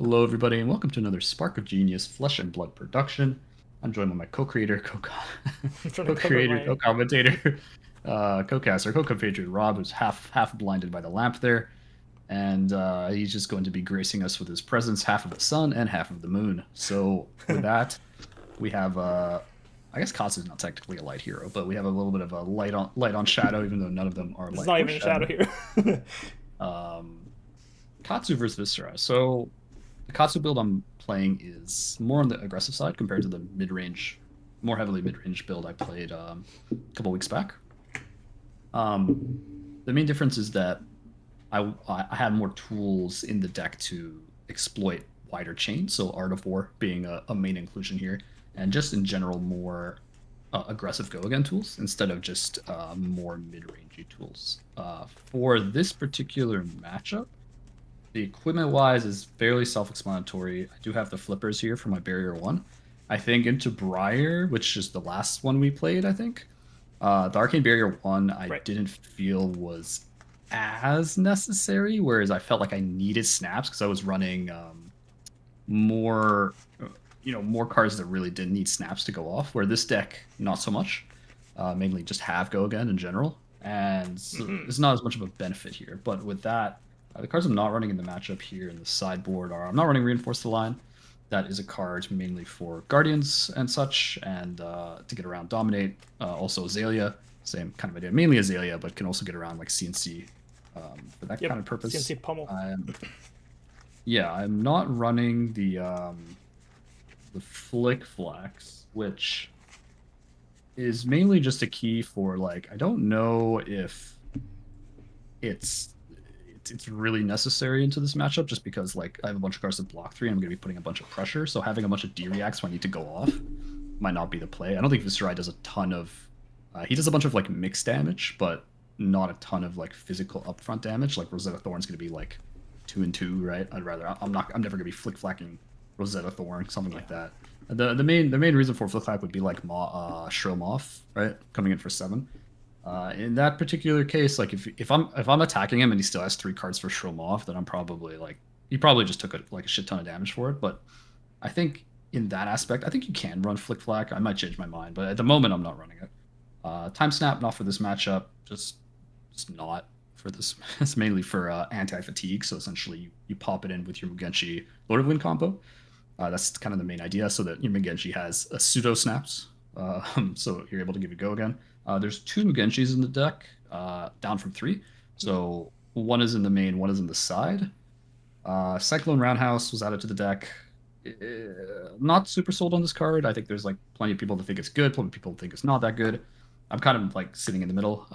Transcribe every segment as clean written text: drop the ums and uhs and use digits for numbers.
Hello, everybody, and welcome to another Spark of Genius Flesh and Blood production. I'm joined by my co-creator, I'm trying to cover co-creator, my. co-commentator, co-caster, co-compatriot Rob, who's half blinded by the lamp there, and he's just going to be gracing us with his presence, half of the sun and half of the moon. So with that, we have I guess Katsu is not technically a light hero, but we have a little bit of a light on shadow, even though none of them are It's light not or even a shadow shadow. here. Um, Katsu versus Viserai. So the Katsu build I'm playing is more on the aggressive side compared to the mid-range, more heavily mid-range build I played a couple weeks back. Um, the main difference is that I have more tools in the deck to exploit wider chains, so Art of War being a main inclusion here, and just in general more aggressive go again tools instead of just more mid-rangey tools. For this particular matchup, the equipment wise is fairly self-explanatory. I do have the flippers here for my barrier one. I think into Briar, which is the last one we played, I think. The Arcane Barrier one I Right. didn't feel was as necessary, whereas I felt like I needed snaps because I was running more more cards that really didn't need snaps to go off, where this deck not so much. Mainly just have go again in general. And so it's not as much of a benefit here. But with that, the cards I'm not running in the matchup here in the sideboard are I'm not running Reinforce the Line. That is a card mainly for Guardians and such, and to get around Dominate. Also Azalea, same kind of idea. Mainly Azalea, but can also get around like CNC for that Yep. kind of purpose. CNC pummel. Yeah, I'm not running the Flick Flax, which is mainly just a key for like I don't know if it's it's really necessary into this matchup just because like I have a bunch of cards that block 3 and I'm going to be putting a bunch of pressure, so having a bunch of D reacts when I need to go off might not be the play. I don't think Viserai does a ton of he does a bunch of like mixed damage, but not a ton of like physical upfront damage. Like Rosetta Thorn's going to be like 2 and 2, right? I'm never going to be flick flacking Rosetta Thorn, something like that. The main reason for flick flack would be like Shrill Moth, right? Coming in for 7. In that particular case, like if I'm attacking him and he still has 3 cards for Shrill Moth, then I'm probably like he probably just took a shit ton of damage for it. But I think in that aspect, I think you can run Flick Flack. I might change my mind, but at the moment I'm not running it. Time Snap not for this matchup, just not for this. It's mainly for anti-fatigue. So essentially, you pop it in with your Mugenshi Lord of Wind combo. That's kind of the main idea, so that your Mugenshi has a pseudo snaps, so you're able to give it go again. There's 2 Mugenshis in the deck, down from 3. So one is in the main, one is in the side. Cyclone Roundhouse was added to the deck. Not super sold on this card. I think there's like plenty of people that think it's good, plenty of people think it's not that good. I'm kind of like sitting in the middle.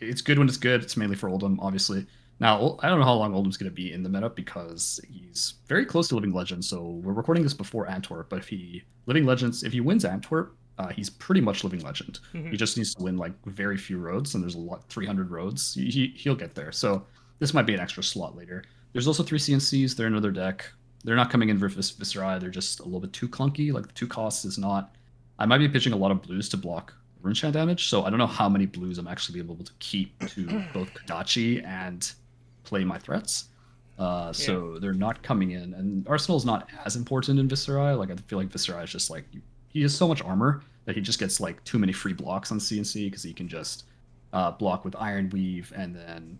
It's good when it's good. It's mainly for Oldhim, obviously. Now, I don't know how long Oldham's going to be in the meta because he's very close to Living Legends. So we're recording this before Antwerp, but if he wins Antwerp, he's pretty much Living Legend. He just needs to win like very few roads, and there's a lot, 300 roads. He'll get there. So this might be an extra slot later. There's also 3 CNCs. They're in another deck. They're not coming in for Viserai. They're just a little bit too clunky. Like the 2 costs is not. I might be pitching a lot of blues to block Runeshine damage, so I don't know how many blues I'm actually able to keep to both Kodachi and play my threats. So they're not coming in, and Arsenal's not as important in Viserai. Like I feel like Viserai is just like he has so much armor that he just gets like too many free blocks on CNC because he can just block with Iron Weave and then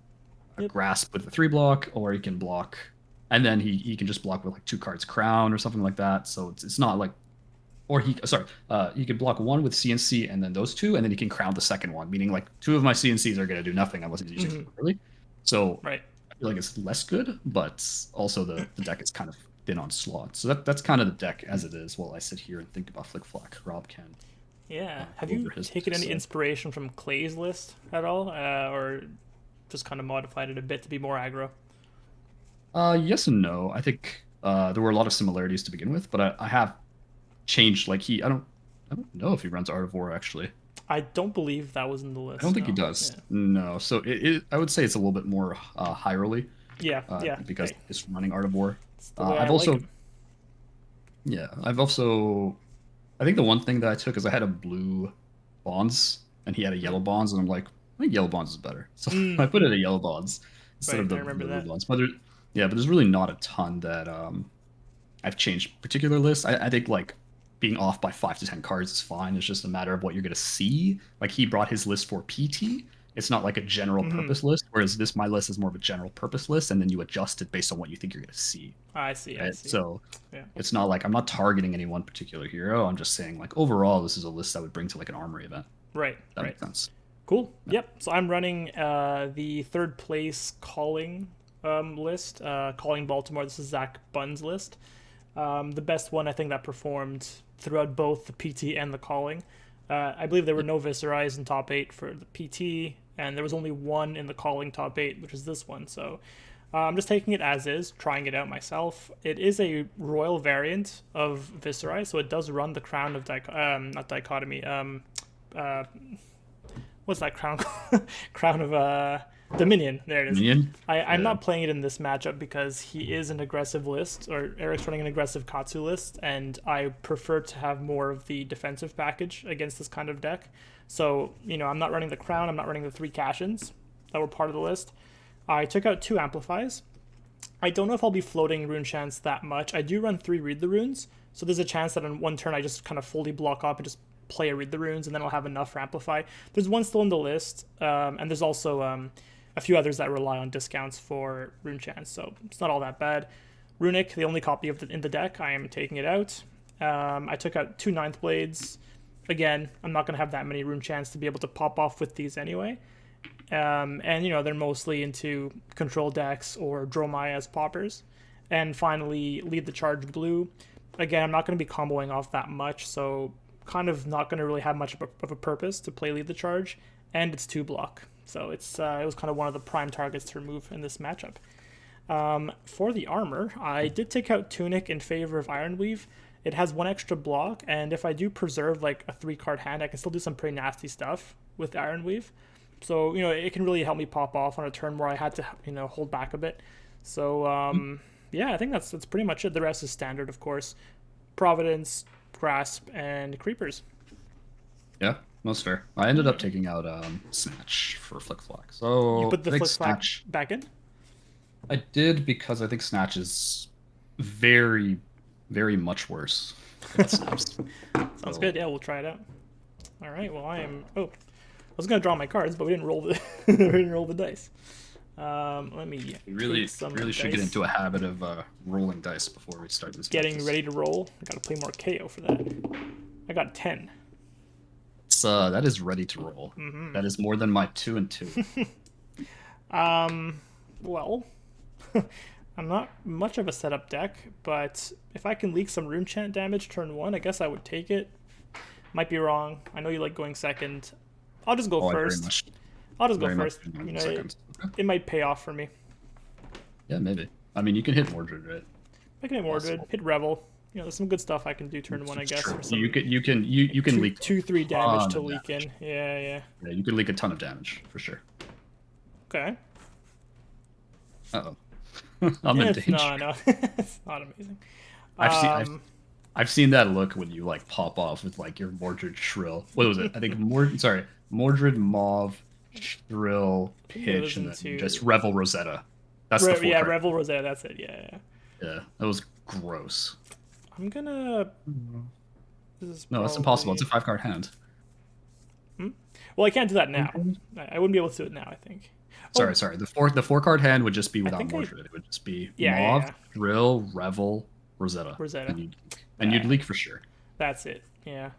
Grasp with the 3 block, or he can block and then he can just block with like 2 cards Crown or something like that. So it's not like or he could block 1 with CNC and then those 2, and then he can crown the second one, meaning like 2 of my CNCs are going to do nothing unless he's using them early. So Right. I feel like it's less good, but also the deck is kind of thin on slots. So that's kind of the deck as it is while I sit here and think about Flick Flack. Rob can Yeah. Have go you over his taken any so. inspiration from Clay's list at all, or just kind of modified it a bit to be more aggro? Yes and no. I think there were a lot of similarities to begin with, but I have changed. Like I don't know if he runs Art of War actually. I don't believe that was in the I don't list. think he No. does. Yeah. No. So I would say it's a little bit more high rolly Yeah. Yeah. because Hey, it's running Art of War. it's the way I I've like also him. yeah I've also I think the one thing that I took is I had a blue bonds and he had a yellow bonds, and I'm like, I think yellow bonds is better. So I put it a yellow bonds instead Right. of I the remember blue that. bonds. But there's really not a ton that I've changed particular lists. I think like being off by 5 to 10 cards is fine. It's just a matter of what you're gonna see. Like he brought his list for PT. It's not like a general Mm-hmm. purpose list, whereas this my list is more of a general purpose list, and then you adjust it based on what you think you're gonna see. I see. I Right? see. So Yeah. it's not like I'm not targeting any one particular hero. I'm just saying like overall, this is a list I would bring to like an armory event. Right. That Right. makes sense. Cool. Yeah. Yep. So I'm running the third place calling list. Calling Baltimore. This is Zach Bunn's list. The best one I think that performed throughout both the PT and the calling. I believe there were no Viserais in top 8 for the PT, and there was only one in the calling top 8, which is this one. So I'm just taking it as is, trying it out myself. It is a royal variant of Viserai, so it does run the crown of not dichotomy. Uh, what's that crown? Crown of Dominion. There it is. Minion. I'm Yeah. not playing it in this matchup because he is an aggressive list, or Eric's running an aggressive Katsu list, and I prefer to have more of the defensive package against this kind of deck. So, I'm not running the crown, I'm not running the 3 cash-ins that were part of the list. I took out 2 amplifies. I don't know if I'll be floating rune chance that much. I do run 3 read the runes, so there's a chance that on one turn I just kind of fully block up and just play a read the runes, and then I'll have enough for amplify. There's one still in the list, and there's also a few others that rely on discounts for rune chance, so it's not all that bad. Runic, the only copy of in the deck, I am taking it out. I took out 2 ninth blades. Again, I'm not going to have that many rune chance to be able to pop off with these anyway. And they're mostly into control decks or Dromai as poppers. And finally, lead the charge blue. Again, I'm not going to be comboing off that much, so kind of not going to really have much of a purpose to play lead the charge, and it's 2 block, so it was kind of one of the prime targets to remove in this matchup. For the armor, I did take out Tunic in favor of Ironweave. It has 1 extra block, and if I do preserve like a 3-card hand, I can still do some pretty nasty stuff with Ironweave. So it can really help me pop off on a turn where I had to hold back a bit. So yeah, I think that's pretty much it. The rest is standard, of course. Providence, Grasp, and Creepers. Yeah, most fair. I ended up taking out Snatch for Flick Flack. So You put the I think Flick Flag Snatch. back in? I did because I think Snatch is very, very much worse than Snaps. Sounds So, good. Yeah, we'll try it out. All right. Well, I am. Oh, I was gonna draw my cards, but we didn't roll the we didn't roll the dice. Let me we really, take some really should dice. get into a habit of rolling dice before we start this. Getting matches. ready to roll. I gotta play more KO for that. I got 10. That is ready to roll. Mm-hmm. That is more than my 2 and 2. Well, I'm not much of a setup deck, but if I can leak some rune chant damage turn 1, I guess I would take it. Might be wrong. I know you like going second. I'll just go Oh, I very first. much, I'll just go very much first. do It, seconds. Okay. it might pay off for me. Yeah, maybe. I mean, you can hit Mordred, right? I can hit Mordred, Possible. hit Revel. There's some good stuff I can do turn 1, I It's guess. true. For some You can leak 3 damage ton to of leak damage. in. Yeah. Yeah, you can leak a ton of damage for sure. Okay. Uh-oh. I'm in danger. No, it's not amazing. I've seen that look when you like pop off with like your Mordred Shrill. What was it? I think Mordred Mauve Shrill Pitch and then into- just Revel Rosetta. That's the full card. Revel Rosetta. That's it. Yeah. Yeah, that was gross. I'm gonna. This is No, that's impossible. It's a probably- 5-card hand. Well, I can't do that now. I wouldn't be able to do it now, I think. Sorry. The 4-card hand would just be without think Mordred. It would just be Yeah, Mauve, yeah. Shrill, Revel, Rosetta. Rosetta. And you'd leak for sure. That's it. Yeah.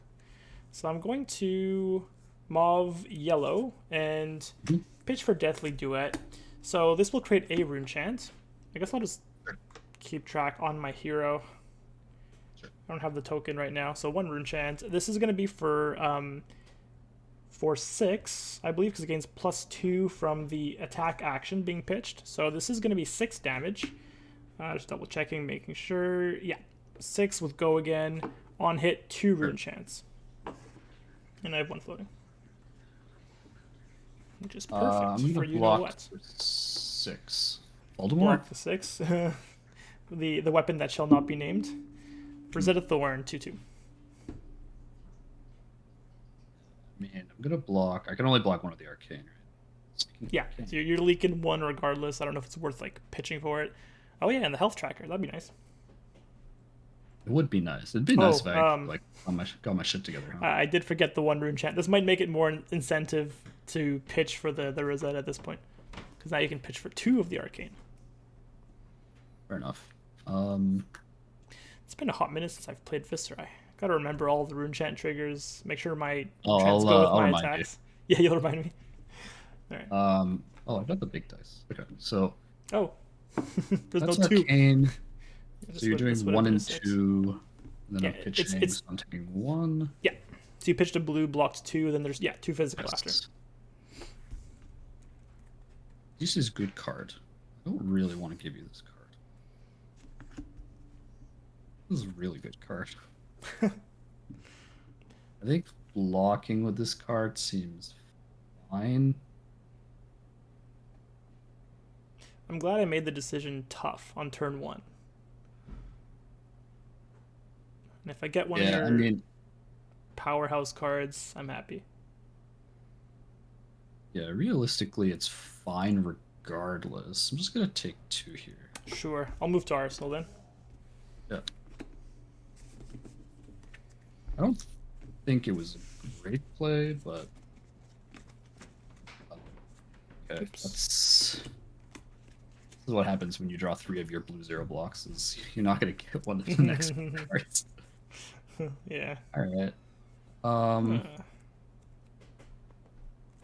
So I'm going to Mauve Yellow and Mhm. pitch for Deathly Duet. So this will create a rune chant. I guess I'll just keep track on my hero. Sure. I don't have the token right now, so 1 rune chant. This is going to be for 6, I believe, because it gains +2 from the attack action being pitched. So this is going to be 6 damage. Just double checking, making sure. Yeah, 6 with go again. On hit, 2 rune chants. And I have 1 floating. Which is perfect I'm for gonna you know block what. for 6. Baltimore? Block the 6. the weapon that shall not be named. Rosetta Thorn, 2/2. Man, I'm gonna block. I can only block one of the arcane, right? Yeah, so you're leaking 1 regardless. I don't know if it's worth like pitching for it. Oh yeah, and the health tracker. That'd be nice. It would be nice. It'd be nice Oh, if I actually, like got my shit together, huh? I did forget the one rune chant. This might make it more incentive to pitch for the Rosetta at this point, because now you can pitch for 2 of the arcane. Fair enough. It's been a hot minute since I've played Viserai. Gotta remember all the rune chant triggers. Make sure my Oh, chants go with I'll my remind attacks. Yeah, you'll remind me. All right. you. Oh, I've got the big dice. Okay, so Oh, there's no that's 2. arcane. This So you're would- doing this would have 1 been a and 6. 2, and then Yeah, I'm pitching. it's- So I'm taking 1. Yeah. So you pitched a blue, blocked 2, then there's 2 physical after. Yes. This is a good card. I don't really want to give you this card. This is a really good card. I think blocking with this card seems fine. I'm glad I made the decision tough on turn 1. And if I get one of Yeah, your I mean, powerhouse cards, I'm happy. yeah, realistically, it's fine regardless. I'm just gonna take 2 here. Sure. I'll move to Arsenal then. Yeah. I don't think it was a great play, but okay, Oops. this is what happens when you draw 3 of your blue 0 blocks. Is you're not gonna get one of the next cards. Yeah. All right. Uh,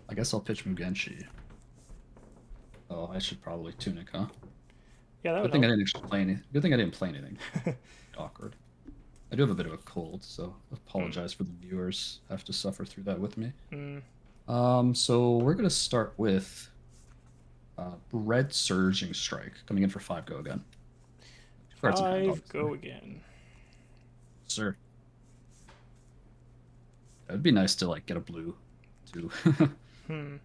I guess I'll pitch Mugenshi. Oh, I should probably Tunic, huh? yeah, that Good would thing I help. didn't actually play any. Good thing I didn't play anything. Awkward. I do have a bit of a cold, so apologize for the viewers. Have to suffer through that with me. So we're gonna start with Red Surging Strike coming in for 5 go again. 5 go again. Sir. It'd be nice to like get a blue to to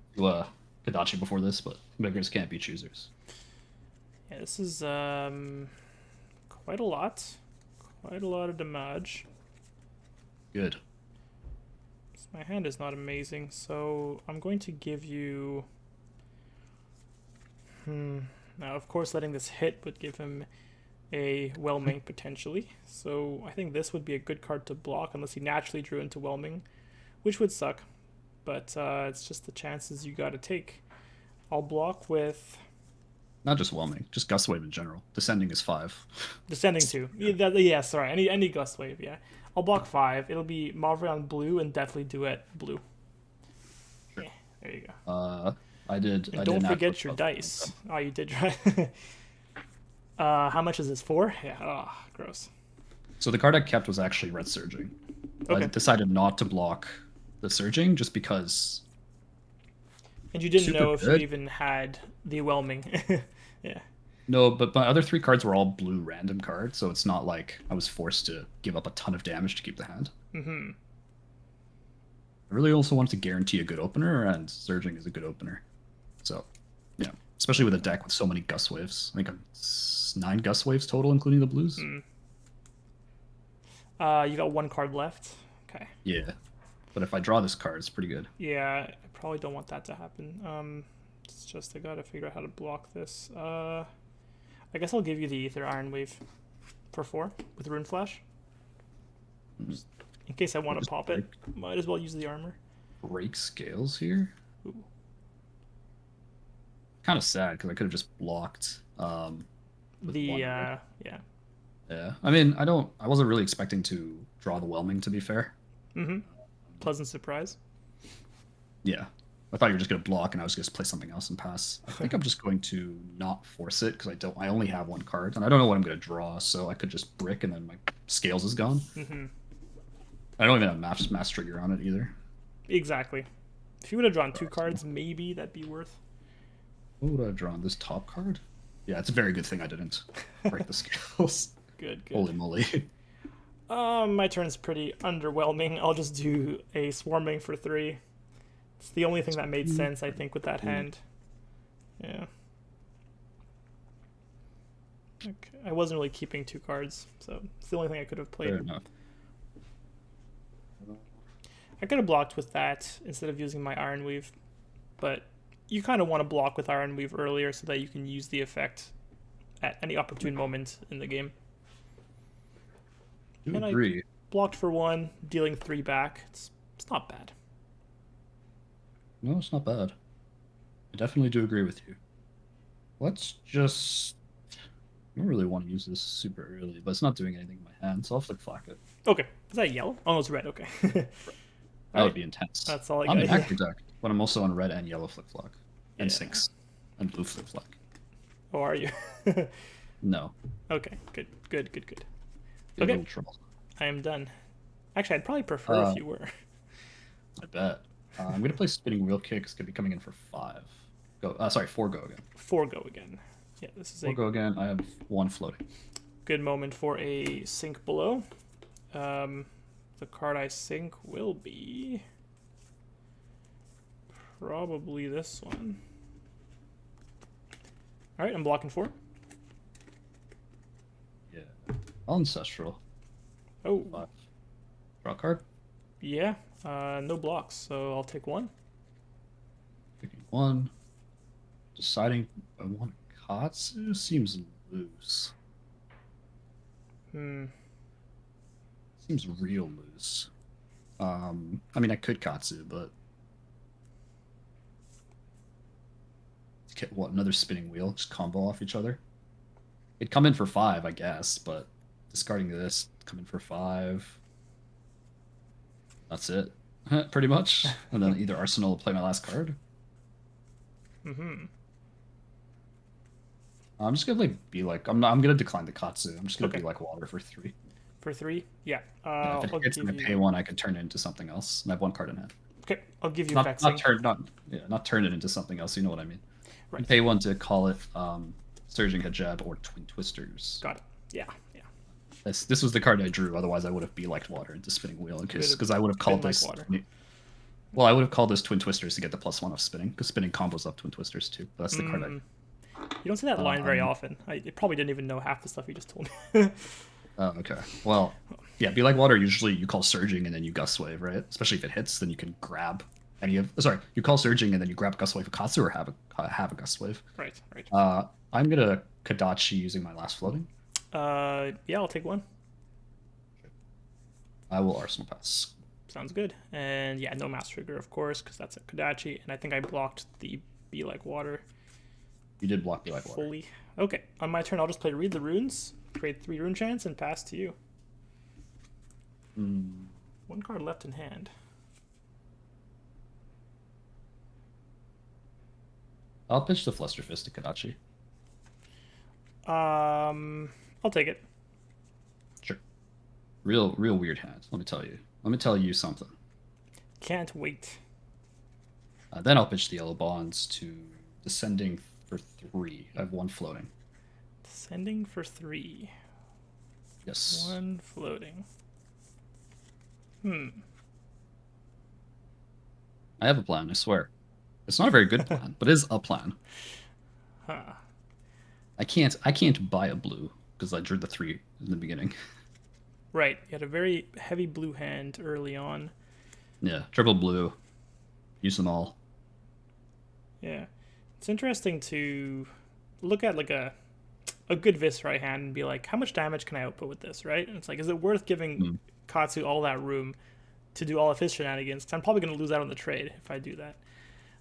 Kadachi before this, but beggars can't be choosers. Yeah, this is quite a lot. Quite a lot of damage. Good. My hand is not amazing, so I'm going to give you... Now, of course, letting this hit would give him a Whelming, potentially. So I think this would be a good card to block, unless he naturally drew into Whelming, which would suck. But it's just the chances you gotta take. I'll block with... Not just Whelming, just Gust Wave in general. Descending is 5. Descending 2. Yeah, sorry, any Gust Wave, yeah. I'll block 5. It'll be Mauve on blue and Deathly Duet blue. Sure. Yeah, there you go. I did. And I don't did forget your dice. Oh, you did try. How much is this? 4? Yeah. Oh, gross. So the card I kept was actually Red Surging. Okay. I decided not to block the Surging just because. And you didn't Super know if you good. even had the Whelming. Yeah. No, but my other 3 cards were all blue random cards, so it's not like I was forced to give up a ton of damage to keep the hand. Mm-hmm. I really also wanted to guarantee a good opener, and Surging is a good opener. So, yeah. Especially with a deck with so many Gust Waves. I think 9 Gust Waves total, including the blues. You got 1 card left. Okay. Yeah. But if I draw this card, it's pretty good. Yeah, I probably don't want that to happen. It's just I gotta figure out how to block this. I guess I'll give you the Ether Iron Wave for 4 with Rune Flash. Just in case I want to Just pop it, might as well use the armor. Break Scales here. Ooh. Kind of sad because I could have just blocked. With The one, right? yeah. Yeah. I mean, I wasn't really expecting to draw the Whelming, to be fair. Pleasant surprise. Yeah. I thought you were just going to block and I was going to play something else and pass. I think I'm just going to not force it because I only have 1 card and I don't know what I'm going to draw, so I could just brick and then my Scales is gone. I don't even have mass trigger on it either. Exactly. If you would have drawn 2 cards, maybe that'd be worth. What would I have drawn? This top card? Yeah, it's a very good thing I didn't break the Scales. Good. Holy moly. My turn's pretty underwhelming. I'll just do a Swarming for 3. It's the only thing that made sense, I think, with that hand. Yeah. Okay. I wasn't really keeping 2 cards, so it's the only thing I could have played. Fair enough. I could have blocked with that instead of using my Iron Weave, but you kind of want to block with Iron Weave earlier so that you can use the effect at any opportune moment in the game. Do And I agree. blocked for 1, dealing 3 back. It's not bad. No, it's not bad. I definitely do agree with you. Let's just. I don't really want to use this super early, but it's not doing anything in my hand, so I'll flick flack it. Okay, is that yellow? Oh, no, it's red. Okay. That All would right, be intense. that's all I I'm got. an Yeah. aggro deck, but I'm also on red and yellow flick flack, and Yeah. sinks, and blue flick flack. Oh, are you? No, Okay, good, good, good, good. be a Okay, little trouble. I am done. Actually, I'd probably prefer Uh, if you were. I bet. I'm gonna play spinning wheel kick. It's gonna be coming in for 5. Go. Sorry, 4 go again. 4 go again. Yeah, this is 4 a go again. I have 1 floating. good moment for a sink below. The card I sink will be probably this one. All right, I'm blocking 4. Yeah. Ancestral. Oh, 5. Draw a card. yeah. No blocks, so I'll take 1. Picking 1. Deciding I want Katsu seems loose. Seems real loose. I mean, I could Katsu, but what? Another spinning wheel, just combo off each other. It'd come in for 5, I guess, but discarding this, come in for 5. That's it, pretty much. And then either Arsenal will play my last card. I'm just gonna be like I'm gonna decline the Katsu. I'm just gonna Okay. be like water for 3. For 3, yeah. Yeah, if it I'll hits give and I you. pay 1, I can turn it into something else. And I have 1 card in hand. Okay, I'll give you Not vexing. turn not turn it into something else. You know what I mean. Right. You pay 1 to call it Surging Hijab or Twin Twisters. Got it. Yeah, yeah. This was the card I drew. Otherwise, I would have be like water into Spinning Wheel because I would have called been like this. water. Well, I would have called this Twin Twisters to get the +1 of spinning because spinning combos up Twin Twisters too. But that's the card I. You don't see that line very often. I probably didn't even know half the stuff you just told me. Oh, okay. Well, yeah, be like water. Usually, you call surging and then you gust wave, right? Especially if it hits, then you can grab any of. Sorry, you call surging and then you grab gust wave of Katsu or have a gust wave. Right, right. I'm gonna Kadachi using my last floating. Yeah, I'll take 1. I will Arsenal pass. Sounds good. And yeah, no mass trigger, of course, because that's a Kodachi. And I think I blocked the Be Like Water You did block me like water. fully. Okay, on my turn, I'll just play Read the Runes, create 3 rune chants, and pass to you. 1 card left in hand. I'll pitch the Flusterfist to Kadachi. I'll take it. Sure. Real weird hand. Let me tell you. Let me tell you something. Can't wait. Then I'll pitch the yellow bonds to Descending for 3. I have 1 floating. Sending for 3. Yes. 1 floating. I have a plan, I swear. It's not a very good plan, but it is a plan. Huh. I can't buy a blue because I drew the 3 in the beginning. Right. You had a very heavy blue hand early on. Yeah, triple blue. Use them all. Yeah. It's interesting to look at like a good Viserai hand and be like, how much damage can I output with this, right? And it's like, is it worth giving Katsu all that room to do all of his shenanigans? 'Cause I'm probably going to lose out on the trade if I do that.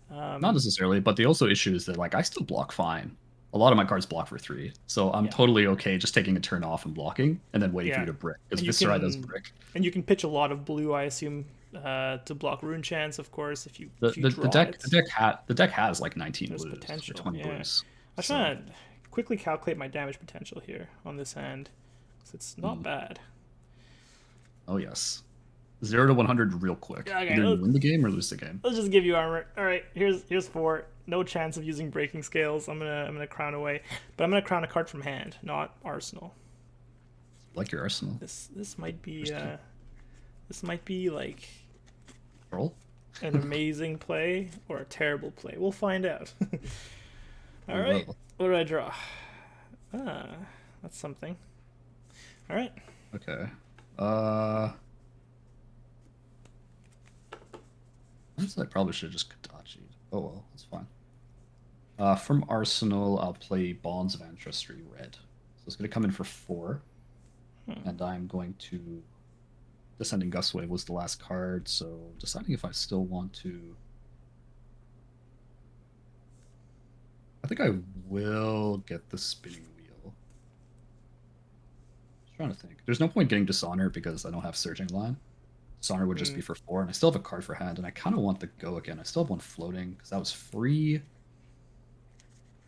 Not necessarily, but the also issue is that like I still block fine. A lot of my cards block for 3, so I'm totally okay just taking a turn off and blocking, and then waiting for you to brick because Viserai does brick. And you can pitch a lot of blue, I assume, to block rune chance, of course. If you The draw deck it. the deck has like 19 There's blues potential, or 20 yeah. blues. I'm trying to quickly calculate my damage potential here on this hand. So it's not bad. Oh yes, 0 to 100 real quick. Okay, Either you win the game or lose the game. Let's just give you armor. All right, here's 4. No chance of using breaking scales. I'm gonna crown away, but I'm gonna crown a card from hand, not arsenal. Like your arsenal. This might be like Roll. an amazing play or a terrible play. We'll find out. All right, what do I draw? That's something. All right. Okay. I probably should have just Kadachi. Oh well, that's fine. From Arsenal, I'll play Bonds of Ancestry red. So it's going to come in for 4. And I'm going to... Descending Gust Wave was the last card, so deciding if I still want to... I think I will get the spinning wheel. Just trying to think. There's no point getting Dishonor because I don't have Surging Line. Dishonor would just be for 4, and I still have a card for hand, and I kind of want the Go again. I still have one floating because that was free.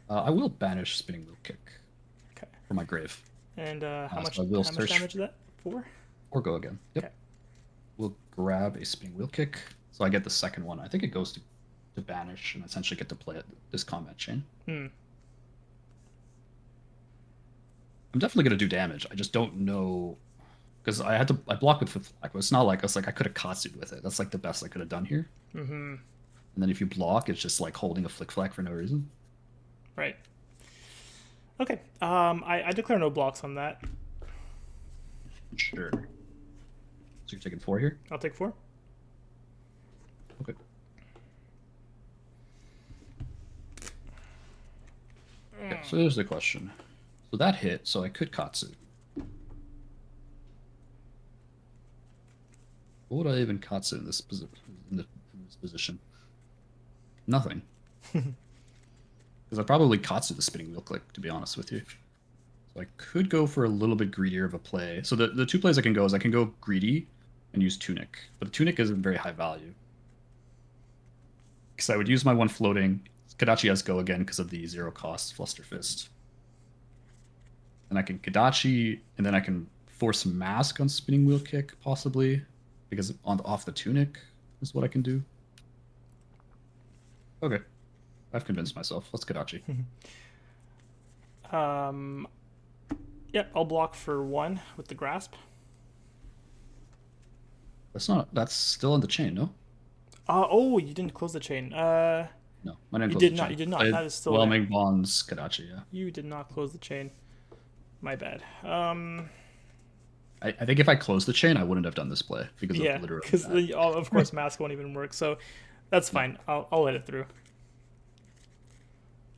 I will banish Spinning Wheel Kick for my grave. And how much so damage is that? 4? Or Go again. Yep. Okay. We'll grab a Spinning Wheel Kick. So I get the second one. I think it goes to banish and essentially get to play it this combat chain. I'm definitely going to do damage. I just don't know... Because I blocked with Flick, but it's not like... It's like I could have Katsu'd with it. That's like the best I could have done here. And then if you block, it's just like holding a Flick Flack for no reason. Right. Okay. I declare no blocks on that. Sure. So you're taking 4 here? I'll take 4. Okay. Okay, so there's the question. So that hit, so I could Katsu. What would I even Katsu in this position? Nothing. Because I probably Katsu the Spinning Wheel Click, to be honest with you. So I could go for a little bit greedier of a play. So the 2 plays I can go is I can go greedy and use Tunic. But the Tunic isn't very high value. Because I would use my 1 floating. Kadachi has Go again because of the 0 cost Fluster Fist. And I can Kadachi, and then I can force Mask on Spinning Wheel Kick, possibly. Because off the Tunic is what I can do. Okay. I've convinced myself. Let's Kadachi. Yep, I'll block for 1 with the Grasp. That's still on the chain, no? Oh, you didn't close the chain. No, my name you did not. You did not. That is still Whelming Bonds Kadachi, yeah. You did not close the chain. My bad. I think if I closed the chain, I wouldn't have done this play because yeah, of literally because of course Mask won't even work. So that's fine. I'll let it through.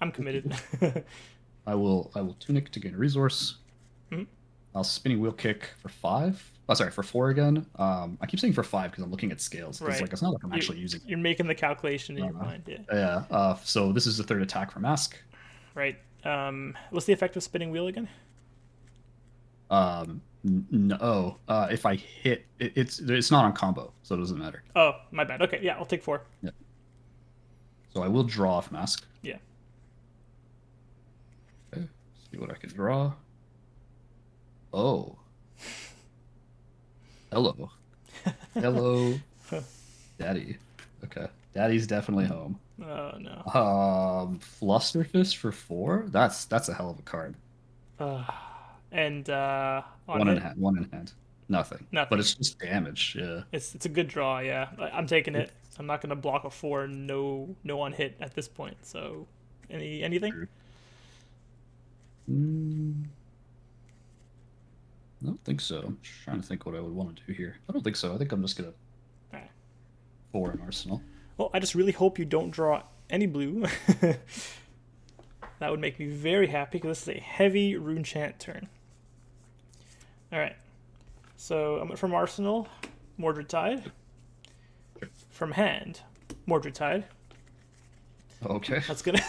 I'm committed. I will Tunic to gain a resource. I'll Spinning Wheel Kick for 5. Oh, sorry, for 4 again. I keep saying for 5 because I'm looking at scales. Right. Like it's not like I'm actually using it. You're making the calculation in your mind. Yeah. Yeah. So this is the 3rd attack for Mask. Right. What's the effect of Spinning Wheel again? No. If I hit, it's not on combo, so it doesn't matter. Oh, my bad. Okay, yeah, I'll take 4. Yeah. So I will draw off Mask. Yeah. Okay. See what I can draw. Oh. Hello. Hello, Daddy. Okay. Daddy's definitely home. Oh no. Fluster Fist for 4? That's a hell of a card. And one in hand. Nothing. But it's just damage, yeah. It's a good draw, yeah. I'm taking it. I'm not gonna block a 4, no on hit at this point. So anything? I don't think so. I'm just trying to think what I would want to do here. I don't think so. I think I'm just gonna 4 in Arsenal. Well, I just really hope you don't draw any blue. That would make me very happy because this is a heavy rune chant turn. All right. So from Arsenal, Mordred Tide. Sure. From hand, Mordred Tide. Okay. That's good.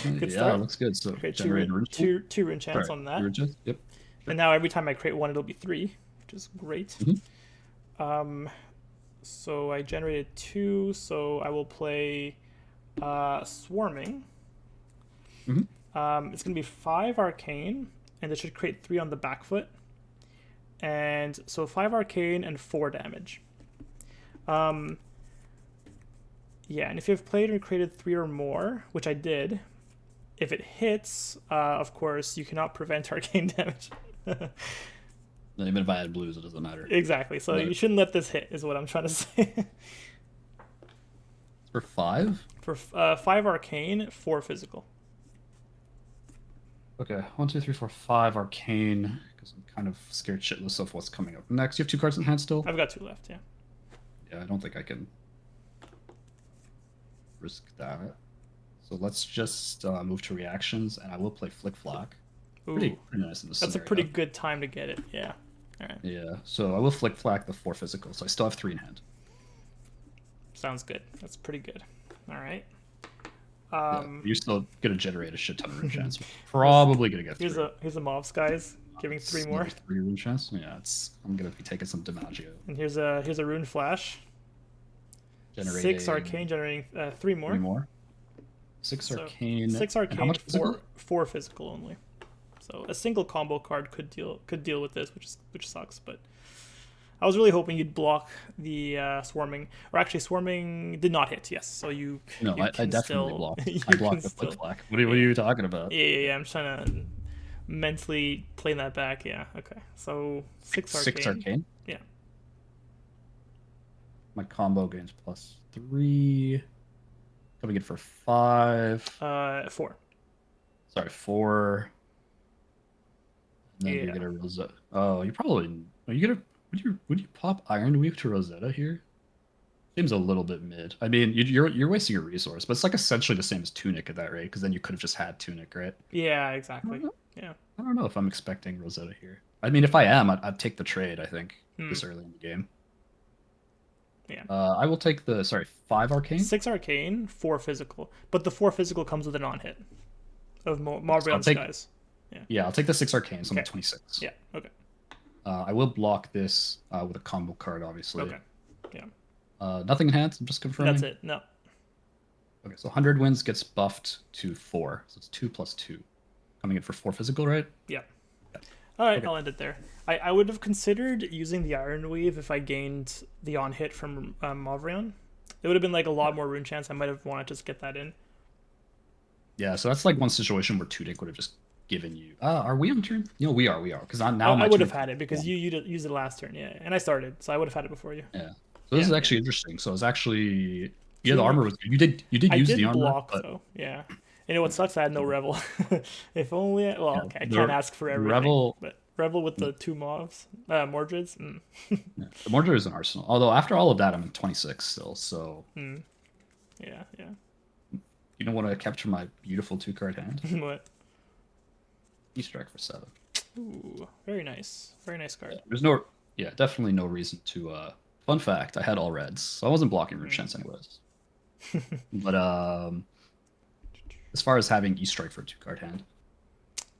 Good start. Looks good. So create two rune chants on that. Yep. And now every time I create 1, it'll be 3, which is great. So I generated 2, so I will play Swarming. It's going to be 5 Arcane, and it should create 3 on the back foot. And so 5 Arcane and 4 damage. Yeah, and if you've played and created 3 or more, which I did, if it hits, of course, you cannot prevent Arcane damage. Even if I had blues, it doesn't matter. Exactly. So you shouldn't let this hit, is what I'm trying to say. For 5? For 5 Arcane, 4 Physical. Okay, 1, 2, 3, 4, 5 Arcane, because I'm kind of scared shitless of what's coming up next. You have 2 cards in hand still? I've got 2 left, yeah. Yeah, I don't think I can risk that. So let's just move to reactions, and I will play Flick Flack. Ooh, pretty nice in this that's a scenario. pretty good time to get it. Yeah. All right. Yeah, so I will flick flack the 4 physical, so I still have 3 in hand. Sounds good. That's pretty good. All right. Yeah, you're still gonna generate a shit ton of rune chance. Here's Probably gonna get 3. here's a mobs guys giving 3 more. Another 3 rune chance. Yeah, I'm gonna be taking some DiMaggio. And here's a rune flash. Generating 6 arcane, generating 3 more. 3 more. 6 So, arcane. 6 How arcane, much physical? 4 physical only. So a single combo card could deal with this, which sucks. But I was really hoping you'd block the swarming, or actually swarming did not hit. Yes, so you. No, you I can definitely still, blocked. you I blocked can the flick still- flack. What are you talking about? Yeah. I'm trying to mentally play that back. Yeah. Okay. So 6 arcane. 6 arcane. Yeah. My combo gains +3. Coming in for 5. 4. Sorry, 4. And then Yeah. you're gonna Rosetta. Oh, you probably. Are you gonna? Would you pop Iron Weave to Rosetta here? Seems a little bit mid. I mean, you're wasting a resource, but it's like essentially the same as Tunic at that rate, because then you could have just had Tunic, right? Yeah. Exactly. Yeah. I don't know if I'm expecting Rosetta here. I mean, if I am, I'd take the trade. I think this Hmm. early in the game. Yeah. I will take the 5 arcane. 6 arcane, 4 physical, but the 4 physical comes with a non-hit of Marvion's take- guys. Yeah, I'll take the 6 arcane, so I'm Okay. at 26. Yeah. Okay. I will block this with a combo card, obviously. Okay. Yeah. Nothing in hand. I'm just confirming. That's it. No. Okay, so 100 wins gets buffed to 4, so it's 2 + 2, coming in for 4 physical, right? Yeah. All right. Okay. I'll end it there. I would have considered using the Iron Weave if I gained the on hit from Mavrion. It would have been like a lot more rune chance. I might have wanted to just get that in. Yeah, so that's like one situation where Tunic would have just given you. Are we on turn? No, we are. Because now I would have Tunic- had it because you used it last turn. Yeah, and I started, so I would have had it before you. Yeah. So this is Yeah. actually interesting. So it's actually yeah, the Tunic- armor was you did I use did the armor, block but though. Yeah. You know what sucks? I had no Revel. If only. Well, Yeah, okay, I the can't ask for everything. Revel- But Revel with the 2 mobs, Mordreds. yeah, the Mordor is an arsenal. Although after all of that, I'm in 26 still. So Yeah. you don't want to capture my beautiful 2-card hand. What? E-strike for 7. Ooh, very nice. Very nice card. There's definitely no reason to. Fun fact: I had all reds, so I wasn't blocking rune chance anyways. But as far as having E-strike for a 2-card hand,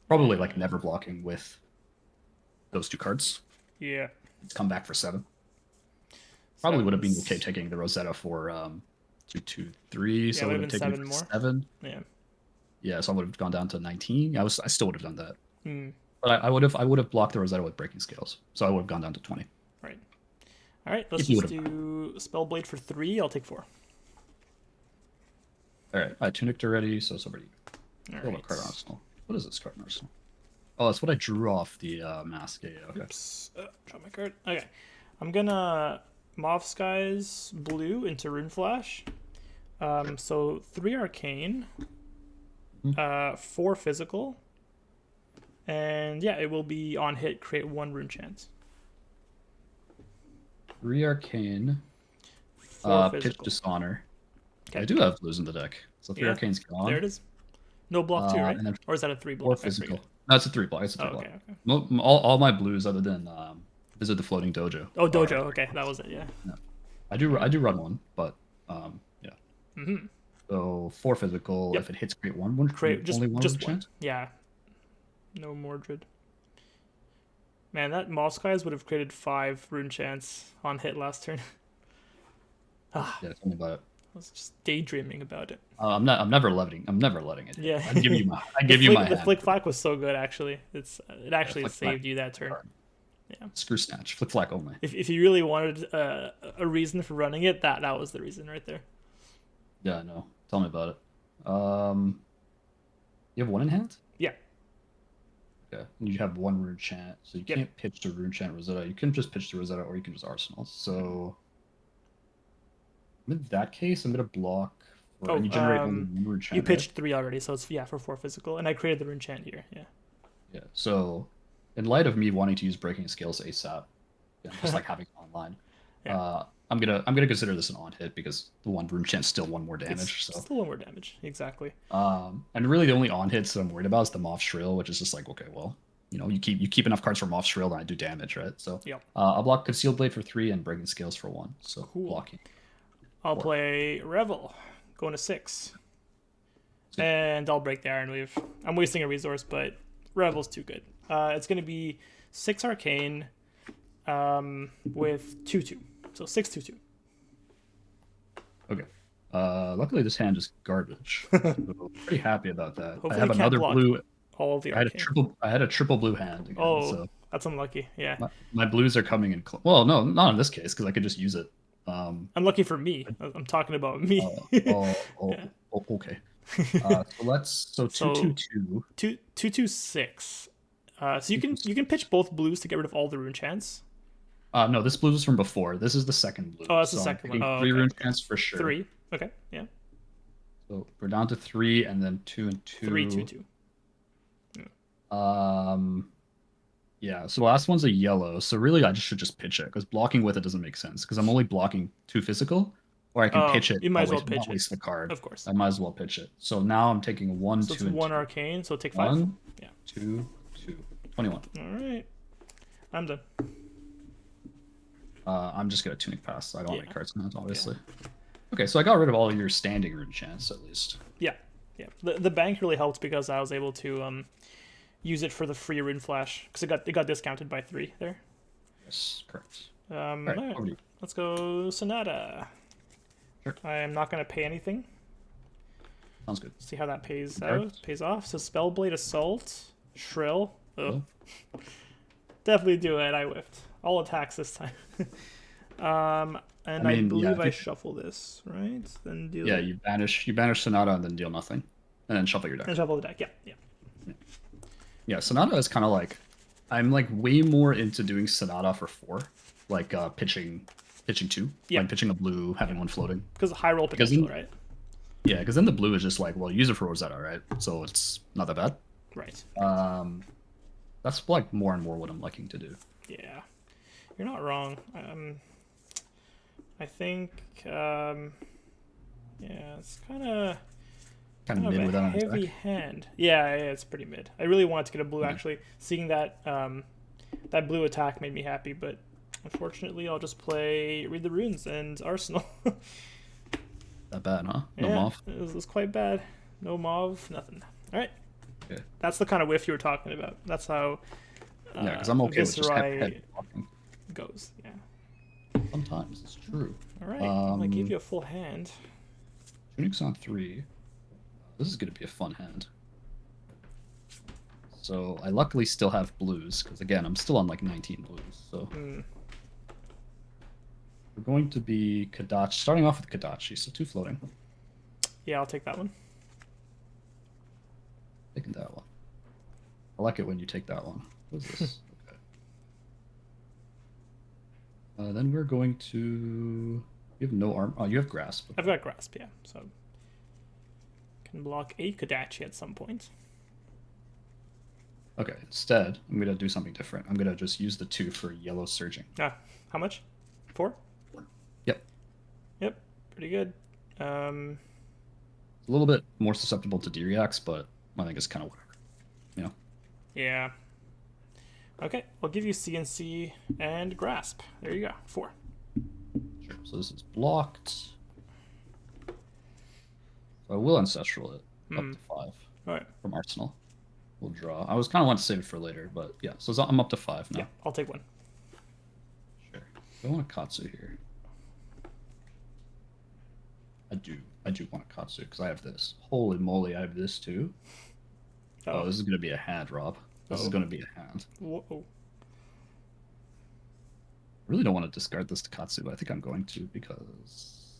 probably like never blocking with those 2 cards. Yeah. It's come back for 7. Probably would have been okay Seven's- taking the Rosetta for 2, 2, 3. So it it would would have have been taken 7 more. 7. Yeah. Yeah, so I would have gone down to 19. I still would have done that. Hmm. But I would have blocked the Rosetta with breaking scales. So I would have gone down to 20. Right. All right. Let's If you just do Spellblade for 3. I'll take 4. All right, I tunicked already, so it's already. All Oh, right. card in arsenal. What is this card in arsenal? Oh, that's what I drew off the mask. Yeah, okay. Oops. Draw my card. Okay. I'm gonna Mauve Skies Blue into Rune Flash. So 3 arcane, 4 physical, and yeah, it will be on hit. Create 1 rune chance. 3 arcane. 4 Pitch physical. dishonor. Okay. I do have blues in the deck, so 3 Yeah, arcane's gone. There it is. No block 2, right? and then Or is that a 3 4 block? I physical. forget. No, it's a 3 block. It's a 3 Oh, block. okay. Okay. All my blues other than Visit the Floating Dojo. Oh, Dojo. Okay, that was it. Yeah. I do run one, but yeah. Mm-hmm. So 4 physical. Yep. If it hits, create one. Create just only one just rune one. chance? Yeah. No Mordred. Man, that Moss Skies would have created 5 rune chance on hit last turn. Yeah, tell me about it. I was just daydreaming about it. I'm never letting it. Yeah. I'd give you my. The hand. flick flack was so good. Actually, it actually flick saved flack. you that turn. Yeah. Screw snatch, flick flack only. If you really wanted a reason for running it, that was the reason right there. Yeah, I know. Tell me about it. You have 1 in hand? Yeah. Okay. And you have 1 rune chant, so you Yep. can't pitch to rune chant Rosetta. You can just pitch to Rosetta, or you can just arsenal. So in that case, I'm gonna block. And you generate only 1 rune chant. You right? pitched 3 already, so it's for 4 physical, and I created the rune chant here. Yeah. Yeah. So, in light of me wanting to use breaking scales ASAP, just like having it online, Yeah. I'm gonna consider this an on hit because the one rune chance still one more damage. It's So still one more damage. Exactly. and really the only on hits that I'm worried about is the Moth Shrill, which is just like okay, well, you keep enough cards for Moth Shrill, and I do damage, right? So Yep. I'll block Concealed Blade for 3 and Breaking Scales for 1. So Cool. blocking. I'll 4. play Revel, going to 6. And I'll break the Iron Weave. I'm wasting a resource, but Revel's too good. It's going to be 6 Arcane with 2/2. So 6/2/2. Okay. Luckily this hand is garbage. So pretty happy about that. Hopefully I have you can't another block blue. all of the I had a Arcane. triple blue hand again. Oh, So that's unlucky. Yeah. my blues are coming in. Well, no, not in this case because I could just use it. Unlucky for me. I'm talking about me. Yeah. Okay. So let's two So- two two. 2/2/6. So you can pitch both blues to get rid of all the rune chance. No, this blue was from before. This is the second blue. Oh, that's the So I'm second one. taking Oh, 3 okay. rune chance for sure. 3. Okay. Yeah. So we're down to 3 and then 2 and 2. 3/2/2. Yeah, so the last one's a yellow. So really I should just pitch it because blocking with it doesn't make sense because I'm only blocking 2 physical, or I can Oh, pitch it. you might as well not pitch it. waste the card. Of course. I might as well pitch it. So now I'm taking 1, So 2, it's and 1 2. Arcane, so take 5. 1, Yeah. 2, 2. 21. All right. I'm done. I'm just gonna tunic pass. I don't have Yeah. any cards now, obviously. Okay, so I got rid of all of your standing rune chance at least. Yeah. Yeah. The bank really helped because I was able to use it for the free rune flash because it got discounted by 3 there. Yes, correct. All All right. right, over to you. Let's go Sonata. Sure. I am not going to pay anything. Sounds good. See how that pays Cards. out. Pays off. So Spellblade Assault, Shrill. Oh, Oh. definitely do it. I whiffed. All attacks this time. And I I mean, believe yeah, I shuffle this, right? Then deal. Yeah, you banish Sonata and then deal nothing, and then shuffle your deck. And shuffle the deck. Yeah, yeah. Yeah, Sonata is kind of like I'm like way more into doing Sonata for 4, like pitching 2, Yeah. like pitching a blue, having one floating. Because high roll Because potential, in- right? Yeah, because then the blue is just like, well, use it for Rosetta, right? So it's not that bad. Right. That's like more and more what I'm liking to do. Yeah, you're not wrong. I think, yeah, it's kind of Mid a without an heavy attack. hand. Yeah, it's pretty mid. I really wanted to get a blue. Actually, seeing that that blue attack made me happy, but unfortunately, I'll just play Read the Runes and Arsenal. That bad, huh? No Yeah, mauve. it was quite bad. No mauve, nothing. All right. Okay. That's the kind of whiff you were talking about. That's how. Yeah, because I'm okay with just Viserai head blocking. goes. Yeah. Sometimes it's true. All right. I gave you a full hand. Tunic's on 3. This is going to be a fun hand. So I luckily still have blues because again I'm still on like 19 blues. So we're going to be Kadachi, starting off with Kadachi. So 2 floating. Yeah, I'll take that one. Taking that one. I like it when you take that one. What is this? Okay. Then we're going to. You have no arm. Oh, you have grasp. I've got grasp, yeah. So can block 8 Kadachi at some point. Okay. Instead, I'm gonna do something different. I'm gonna just use the 2 for yellow surging. Ah, how much? 4? Yep. Yep, pretty good. It's a little bit more susceptible to D-reacts, but I think it's kind of whatever. You know. Yeah. Okay, I'll give you CNC and grasp. There you go. 4. Sure. So this is blocked. So I will ancestral it up to 5 All right. from Arsenal. We'll draw. I was kind of want to save it for later, but yeah. So I'm up to 5 now. Yeah, I'll take 1. Sure. I want a Katsu here. I do want a Katsu because I have this. Holy moly, I have this too. Oh, this is gonna be a hand, Rob. This is gonna be a hand. Whoa. I really don't want to discard this to Katsu, but I think I'm going to because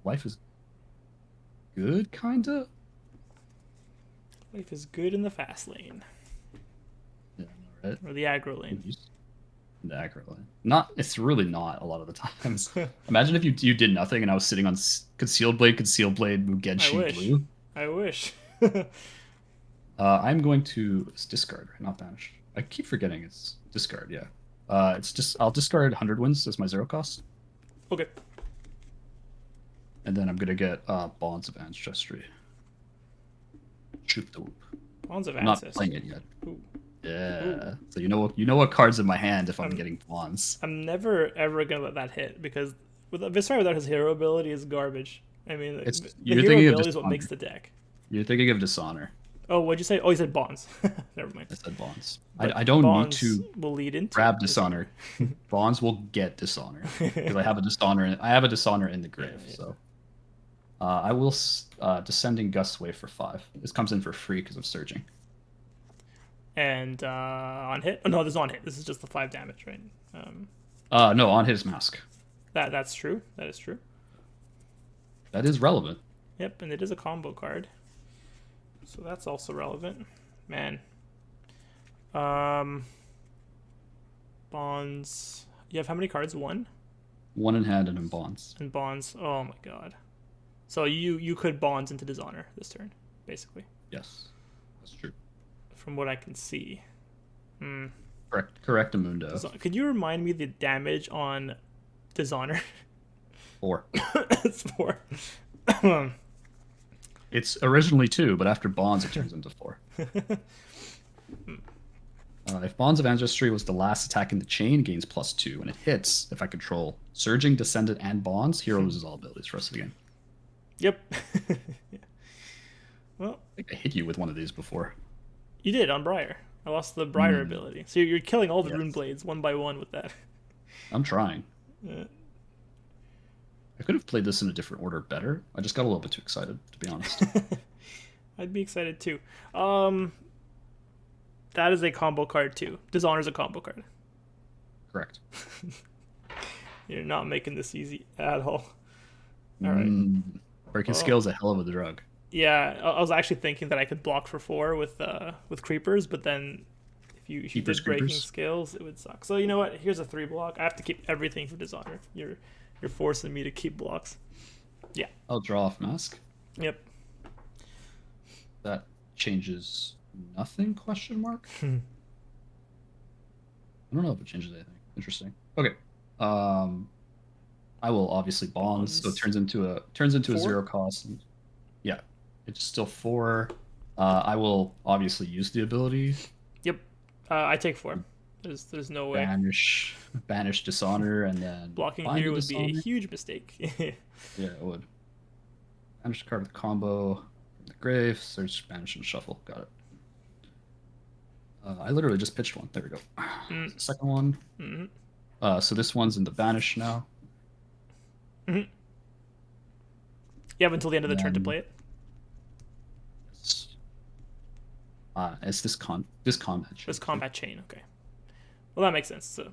life is good, kinda. Life is good in the fast lane. Yeah, right. Or the aggro lane. The aggro lane. Not. It's really not a lot of the times. Imagine if you did nothing and I was sitting on Concealed Blade, Mugenshi Blue. I wish. I'm going to discard, not banish. I keep forgetting it's discard. Yeah. It's just I'll discard 100 wins as my 0 cost. Okay. And then I'm gonna get Bonds of Ancestry. Shoop the whoop. Bonds of I'm not Ancestry. playing it yet. Ooh. Yeah. Ooh. So you know what cards in my hand if I'm I'm getting Bonds. I'm never ever gonna let that hit because with Viserai without his hero ability is garbage. I mean, It's the you're hero thinking of ability is what makes Dishonor. the deck. You're thinking of Dishonor. Oh, what'd you say? Oh, you said Bonds. Never mind. I said Bonds. But I don't need Bonds to will lead into grab Dishonor. Bonds will get Dishonor because I have a Dishonor. I have a Dishonor in the grave. Yeah. So I will Descending Gustway for 5. This comes in for free because of Surging. And on hit? Oh no, this is on hit. This is just the 5 damage, right? No, on his mask. That's true. That is true. That is relevant. Yep, and it is a combo card, so that's also relevant. Man, Bonds. You have how many cards? One. One in hand and in Bonds. And Bonds. Oh my god. So you could Bonds into Dishonor this turn, basically. Yes, that's true. From what I can see. Hmm. Correct, Amundo. Could you remind me the damage on Dishonor? 4. It's 4. It's originally 2, but after Bonds it turns into 4. If Bonds of Ancestry was the last attack in the chain, gains +2, and it hits if I control Surging, Descendant, and Bonds. Hero loses all abilities for the rest of the game. Yep. Yeah. Well, I think I hit you with one of these before. you did on Briar. I lost the Briar ability. So you're killing all the Yes. Rune Blades one by one with that. I'm trying. Yeah. I could have played this in a different order better. I just got a little bit too excited, to be honest. I'd be excited too. That is a combo card too. Dishonor's a combo card. Correct. You're not making this easy at all. All right. Breaking Skill is a hell of a drug. Yeah, I was actually thinking that I could block for 4 with creepers, but then if you Keepers, did breaking creepers? skills, it would suck. So you know what? Here's a 3 block. I have to keep everything for Dishonor. You're forcing me to keep blocks. Yeah. I'll draw off Mask. Yep. That changes nothing? Question mark. I don't know if it changes anything. Interesting. Okay. I will obviously Bonds, so it turns into a 4? 0 cost. And, yeah, it's still 4. I will obviously use the ability. Yep. I take 4. There's no way. Banish Dishonor, and then Blocking bind here the would be a Dishonor. huge mistake. Yeah, it would. Banish the card with combo from the grave. Search, banish, and shuffle. Got it. I literally just pitched one. There we go. The second one. Mm-hmm. So this one's in the banish now. Mm-hmm. You have until the end of the turn to Then- play it. It's this combat. This combat chain. Okay. Well, that makes sense. It's a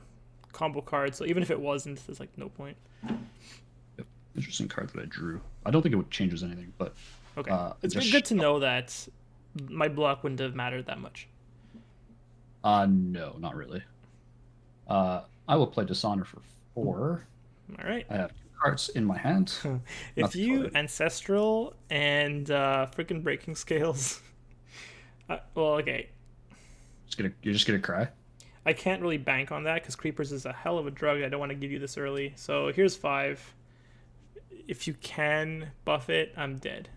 combo card, so even if it wasn't, there's like no point. Yep. Interesting card that I drew. I don't think it changes anything, but Okay. It's just- good to know that my block wouldn't have mattered that much. no, not really. I will play Dishonor for 4. All right. I have 2 cards in my hand. If you Nothing. Ancestral and freaking Breaking Scales. Well, okay. You're just gonna cry. I can't really bank on that because Creepers is a hell of a drug. I don't want to give you this early. So here's 5. If you can buff it, I'm dead.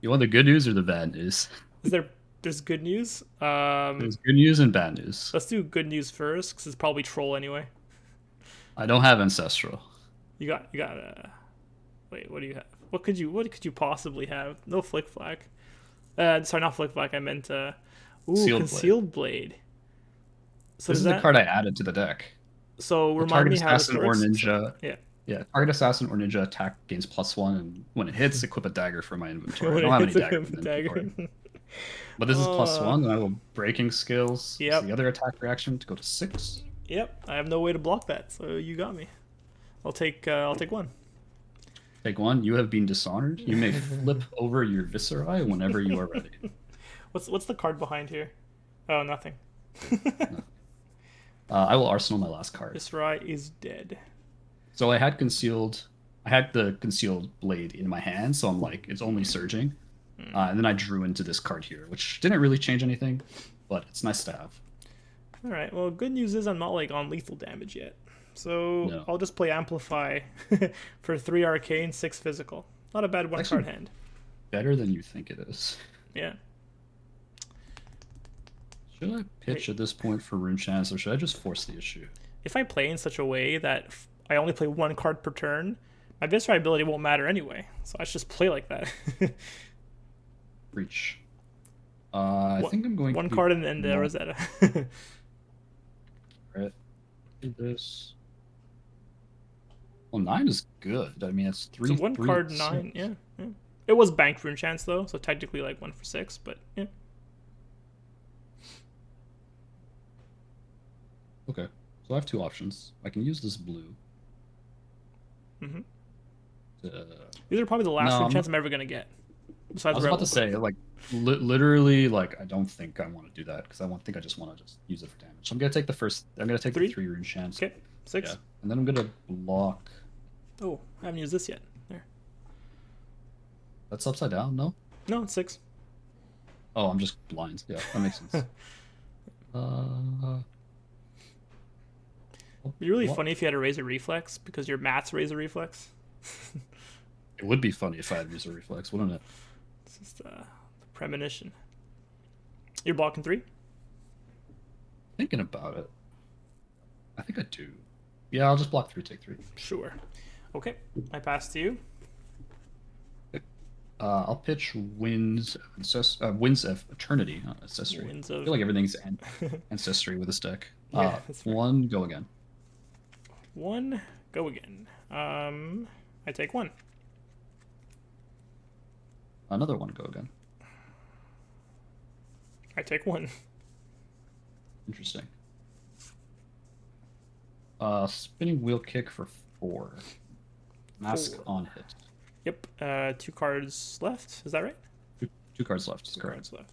You want the good news or the bad news? There's good news? There's good news and bad news. Let's do good news first because it's probably troll anyway. I don't have Ancestral. You got wait, what do you have? What could you possibly have? No Flick Flack. Sorry, not Flick Flack. I meant Concealed Blade. So This is the card I added to the deck. So remind Target me how this assassin or works. ninja. Yeah. Yeah, target assassin or ninja attack gains +1, and when it hits, equip a dagger from my inventory. I don't have any daggers in the inventory. But this is +1, and I will Breaking Skills. Yep. The other attack reaction to go to 6. Yep. I have no way to block that, so you got me. I'll take 1. Take 1. You have been dishonored. You may flip over your Viserai whenever you are ready. What's the card behind here? Oh, nothing. I will arsenal my last card. Viserai is dead. So I had the concealed blade in my hand, so I'm like, it's only surging. And then I drew into this card here, which didn't really change anything, but it's nice to have. All right. Well, good news is I'm not like on lethal damage yet. So No. I'll just play Amplify for 3 arcane, 6 physical. Not a bad one card hand. Better than you think it is. Yeah. Should I pitch at this point for Rune Chance, or should I just force the issue? If I play in such a way that I only play 1 card per turn, my Viserai ability won't matter anyway. So I should just play like that. Reach. I think I'm going 1 to card in the Rosetta. Right. Do this. Well, 9 is good. I mean, it's 3. So 1 3 card and 9, 6. yeah. It was banked Rune Chance though, so technically like 1 for 6, but yeah. Okay. So I have 2 options. I can use this blue. Mm-hmm. To... These are probably the last No, Rune Chance I'm ever gonna get. I was about to say, like, literally, like, I don't think I want to do that because I just want to just use it for damage. So I'm gonna take the first. I'm gonna take 3? the 3 Rune Chance. Okay, 6. Yeah. And then I'm gonna block. Oh, I haven't used this yet. There. That's upside down, no? No, it's 6. Oh, I'm just blind. Yeah, that makes sense. It'd be really What? funny if you had a Razor Reflex because your Matt's Razor Reflex. It would be funny if I had Razor Reflex, wouldn't it? It's just the premonition. You're blocking 3? Thinking about it. I think I do. Yeah, I'll just block 3, take 3. Sure. Okay, I pass to you. I'll pitch Winds of Eternity, not Ancestry. Winds I of... feel like everything's Ancestry with this deck. Yeah, that's right. 1, go again. 1, go again. I take 1. Another 1, go again. I take 1. Interesting. Spinning Wheel Kick for 4. Mask 4. on hit. Yep. 2 cards left. Is that right? 2 cards left. 2 Correct. cards left.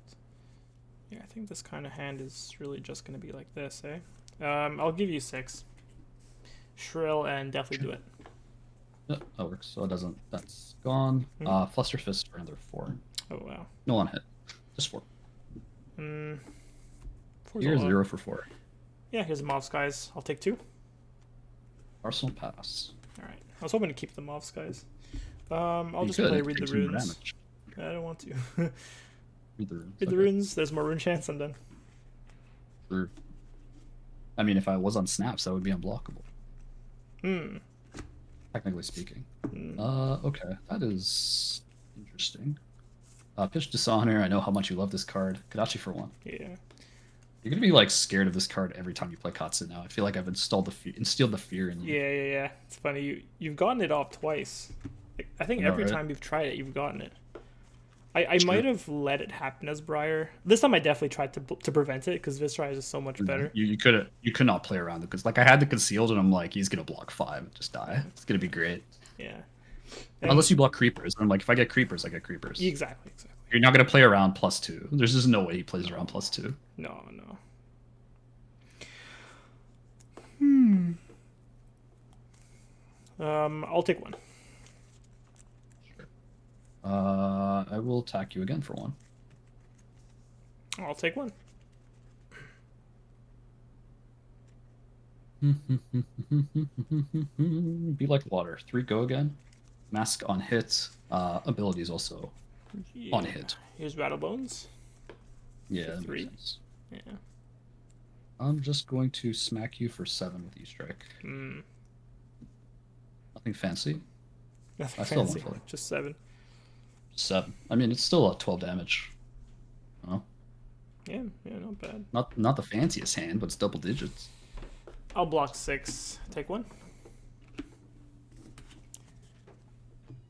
Yeah, I think this kind of hand is really just going to be like this, eh? I'll give you 6. Shrill and definitely do it. Yep, that works. So it doesn't. That's gone. Fluster Fist for another 4. Oh, wow. No on hit. Just 4. Here's 0 for 4. Yeah, here's the Mauve Skies. I'll take 2. Arsenal pass. Alright. I was hoping to keep the Mauve Skies. I'll You just could, play Read the take 2 more Runes. damage. I don't want to. Read the runes. Read the Runes. There's more Rune Chance. I'm done. True. I mean, if I was on snaps, that would be unblockable. Technically speaking. Okay, that is interesting. Pitch Dishonor. I know how much you love this card. Kadachi for 1. Yeah. You're gonna be like scared of this card every time you play Katsu now. I feel like I've instilled the fear in you. Yeah. It's funny. You've gotten it off twice. Like, I think every right? time you've tried it, you've gotten it. I might have let it happen as Briar. This time I definitely tried to prevent it because Viserai is just so much better. You could not play around it because like I had the concealed and I'm like he's gonna block 5 and just die. It's gonna be great. Yeah. And Unless you block creepers. I'm like if I get creepers, I get creepers. Exactly. You're not gonna play around +2. There's just no way he plays around +2. No. I'll take 1. I will attack you again for 1. I'll take 1. Be like water. 3, go again. Mask on hit. Abilities also on hit. Here's Rattlebones. Yeah, that 3. makes sense. Yeah. I'm just going to smack you for 7 with E-Strike. Nothing fancy. Nothing I still fancy. won't play. Just 7. 7. I mean, it's still a 12 damage. Oh. Yeah, not bad. Not the fanciest hand, but it's double digits. I'll block 6. Take 1.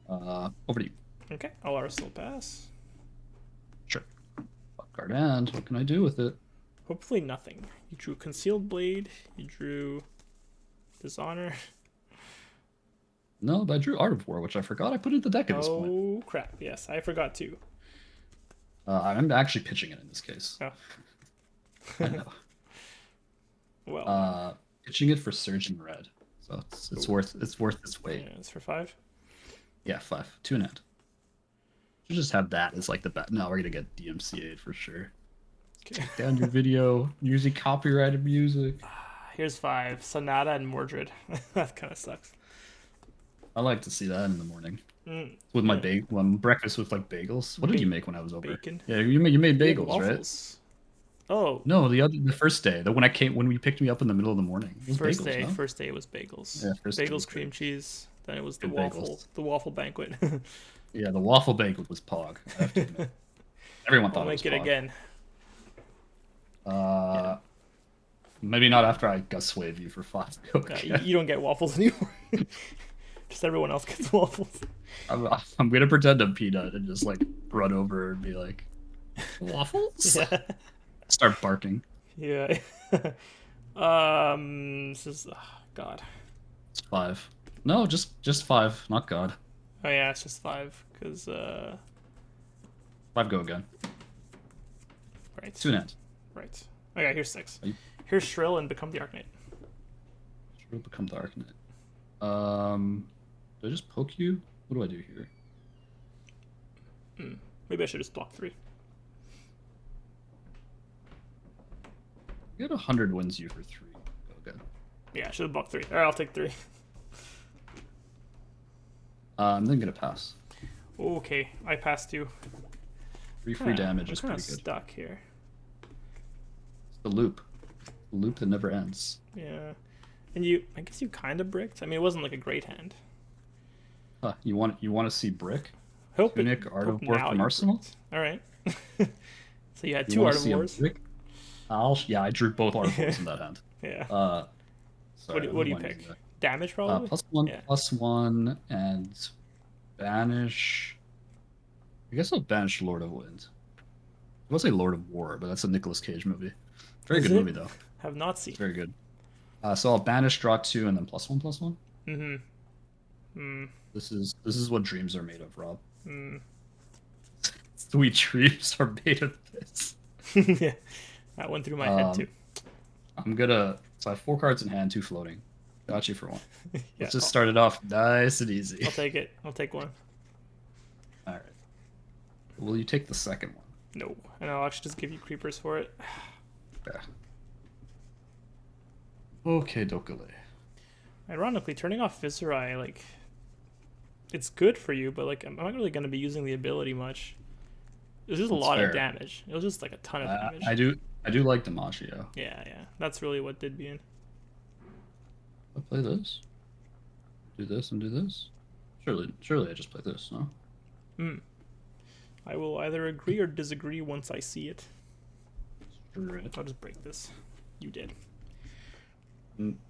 Over to you. Okay, I'll Arsenal pass. Sure. Card and what can I do with it? Hopefully nothing. You drew Concealed Blade. You drew Dishonor. No, but I drew Art of War, which I forgot I put in the deck at this point. Oh crap! Yes, I forgot too. I'm actually pitching it in this case. Oh. I know. Well. Pitching it for Surging Red, so it's worth its weight. Yeah, it's for 5. Yeah, 5. 2 and a half. You just have that as like the bet. No, we're gonna get DMCA'd for sure. Okay. Take down your video using copyrighted music. here's 5. Sonata and Mordred. That kind of sucks. I like to see that in the morning Mm, with my yeah. breakfast with like bagels. What did you make when I was over? Bacon. Yeah, you made You had bagels, right? waffles. Oh, No, the first day, the when we picked me up in the middle of the morning, it was first bagels, day. no? First day was bagels. Yeah, first day was Bagels, cream bagels. cheese. Then it was Good bagels. the waffle banquet. Yeah, the waffle bagel was pog. I have to admit, everyone I'll thought it was make it pog. again. Yeah. Uh, maybe not after I got swayed you for 5 again. You don't get waffles anymore. Just everyone else gets waffles. I'm gonna pretend I'm Peanut and just like run over and be like, waffles? Yeah. Start barking. Yeah. This is God. It's 5. No, just 5, not God. Oh yeah, it's just 5 because 5 go again. right. 2 and end. Right. Okay, here's 6. Are you Here's Shrill and Become the Arknight. sure become Dark Knight? Do I just poke you? What do I do here? Maybe I should just block 3. Get 100 wins you for 3. Go again. Yeah, I should have blocked 3. Alright, I'll take 3. I'm then gonna pass. Okay, I passed you. 3 free damage I'm is kind pretty of good. stuck here. It's the loop. The loop that never ends. Yeah. And I guess you kind of bricked. I mean, it wasn't like a great hand. Huh, you want to see Brick? Hope Tunic, Art of War from Arsenal? Alright. So you had You 2 want Art to of see a Wars. Brick? Yeah, I drew both Art of Wars in that hand. Yeah. Sorry, What do you I pick? do that. Damage, probably? +1, Yeah. +1, and banish. I guess I'll banish Lord of Wind. I will say Lord of War, but that's a Nicolas Cage movie. Very Is good it? movie though. Have not seen. It's very good. So I'll banish, draw 2, and then +1/+1. Mm-hmm. Mm. This is what dreams are made of, Rob. Mm. Sweet dreams are made of this. Yeah. That went through my head, too. So I have 4 cards in hand, 2 floating. Got you for 1. Yeah, Let's just start it off nice and easy. I'll take it. I'll take 1. All right. Will you take the second one? No. And I'll actually just give you creepers for it. Yeah. Okay, Dokale. Ironically, turning off Viserai, like, it's good for you, but, like, I'm not really going to be using the ability much. It was just a That's lot fair. of damage. It was just, like, a ton of damage. I do like DiMaggio. Yeah. That's really what did me in. I play this. Do this and do this. Surely I just play this, no? I will either agree or disagree once I see it. Right. I'll just break this. You did.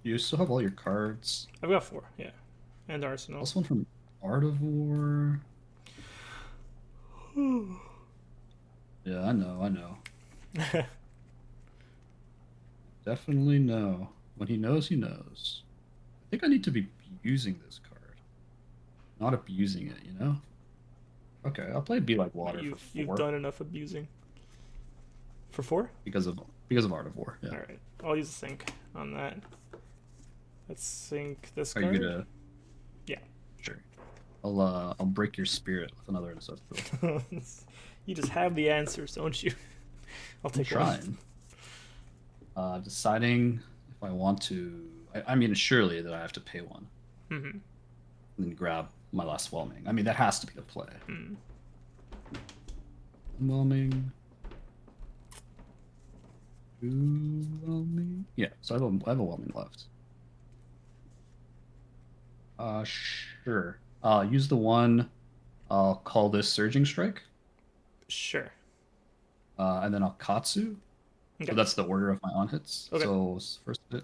You still have all your cards. I've got 4, yeah. And Arsenal. Plus 1 from Art of War. Yeah, I know. Definitely know. When he knows, he knows. I think I need to be using this card, not abusing it. You know. Okay, I'll play Be Like Water for 4 You've done enough abusing. For 4? because of Art of War. Yeah. Alright. I'll use a sync on that. Let's sync this Are card. you gonna? Yeah. Sure. I'll break your spirit with another ancestral. You just have the answers, don't you? I'll I'm take 1. trying. Deciding if I want to. I mean, surely that I have to pay 1. Mm-hmm. And then grab my last whelming. I mean, that has to be the play. Mm. Whelming. 2 whelming. Yeah, so I have a whelming left. Sure. Use the 1. I'll call this Surging Strike. Sure. And then I'll Katsu. Okay. So that's the order of my on hits. Okay. So first hit,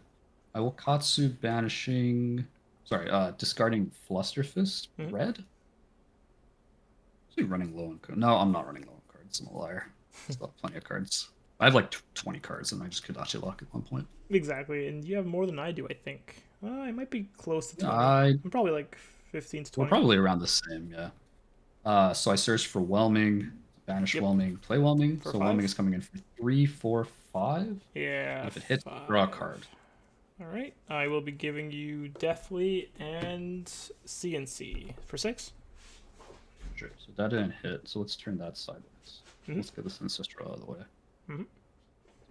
I will Katsu banishing. Sorry, discarding Flusterfist. Red. Actually running low on cards. No, I'm not running low on cards. I'm a liar. Still have plenty of cards. I have like 20 cards, and I just could actually lock at one point. Exactly, and you have more than I do, I think. I might be close to 20. I'm probably like 15 to 20. We're probably around the same, yeah. So I searched for Whelming, banish Whelming, play Whelming. For so 5? Whelming is coming in for 3, 4, 5. Yeah. And if it hits, 5. draw a card. Alright, I will be giving you Deathly and CNC for 6. Sure. So that didn't hit. So let's turn that sideways. Let's get this ancestral out of the way.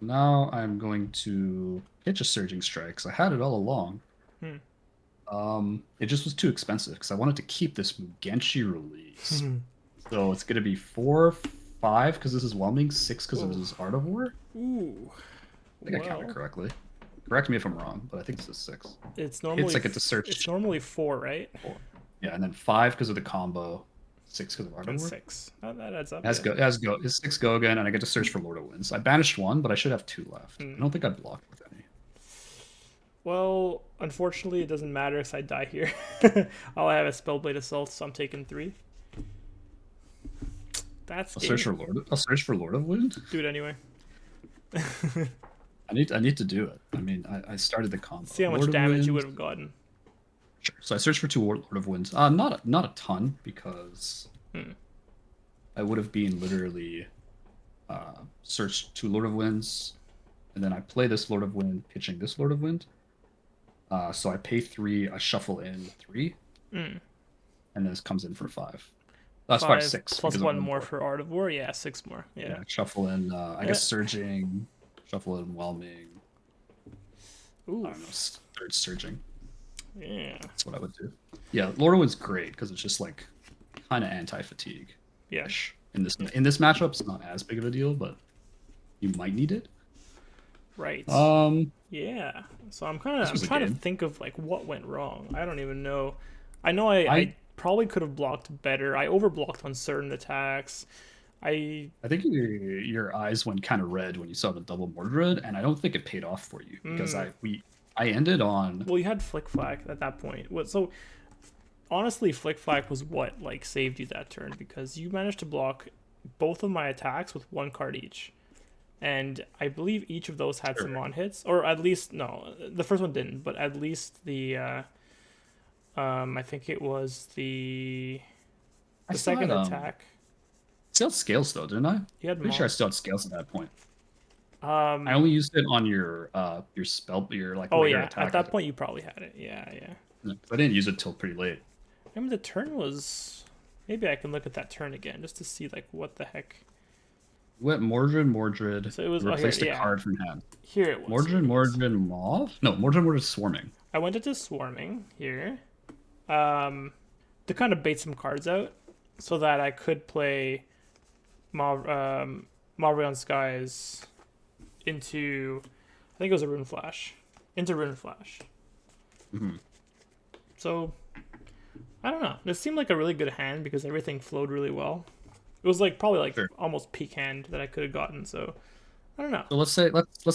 Now I'm going to pitch a Surging Strike because I had it all along. Hmm. It just was too expensive because I wanted to keep this Mugenshi release. So it's going to be 4, 5 because this is Whelming, 6 because this is Art of War. Ooh. I think I counted correctly. Correct me if I'm wrong, but I think this is 6. It's normally I get to search. It's normally 4, right? 4. Yeah, and then 5 because of the combo, 6 because of Art of And War. 6. That adds up. Is 6 go again, and I get to search for Lord of Winds. I banished 1, but I should have 2 left. I don't think I blocked with any. Well, unfortunately, it doesn't matter if I die here. All I have is Spellblade Assault, so I'm taking 3. That's I'll search for Lord of Wind. Do it anyway. I need to do it. I mean, I started the combo. See how much damage you would have gotten. Sure. So I searched for 2 Lord of Winds. Not a ton because I would have been literally searched 2 Lord of Winds, and then I play this Lord of Wind, pitching this Lord of Wind. So I pay 3, I shuffle in 3, and then this comes in for 5. That's 5, 6. Plus 1 more for Art of War. Yeah, 6 more. Yeah. Shuffle in, I guess, Surging, shuffle in Whelming. Ooh. I don't know, 3rd Surging. Yeah. That's what I would do. Yeah, Lord of Wind's great because it's just like kind of anti-fatigue. Yeah. In this matchup, it's not as big of a deal, but you might need it. Right. Yeah. So I'm trying to think of like what went wrong. I don't even know. I know I probably could have blocked better. I overblocked on certain attacks. I think your eyes went kind of red when you saw the double Mordred, and I don't think it paid off for you because I ended on. Well, you had Flick Flag at that point. So honestly, Flick Flag was what like saved you that turn because you managed to block both of my attacks with 1 card each. And I believe each of those had some on hits, or at least no, the first one didn't, but at least the I think it was the second attack. Still had scales though, didn't I? You had Pretty sure I still had scales at that point. I only used it on your spell, your like. Oh yeah, attack at that point you probably had it. Yeah. I didn't use it till pretty late. I remember the turn was. Maybe I can look at that turn again just to see like what the heck. Went Mordred. So it was replaced a card from hand. Here it was. Mordred Mauve? No, Mordred Swarming. I went into Swarming here. To kind of bait some cards out so that I could play Marvel Skies into I think it was a Rune Flash. Into Rune Flash. So I don't know. It seemed like a really good hand because everything flowed really well. It was like probably like almost peak hand that I could have gotten. So I don't know. So let's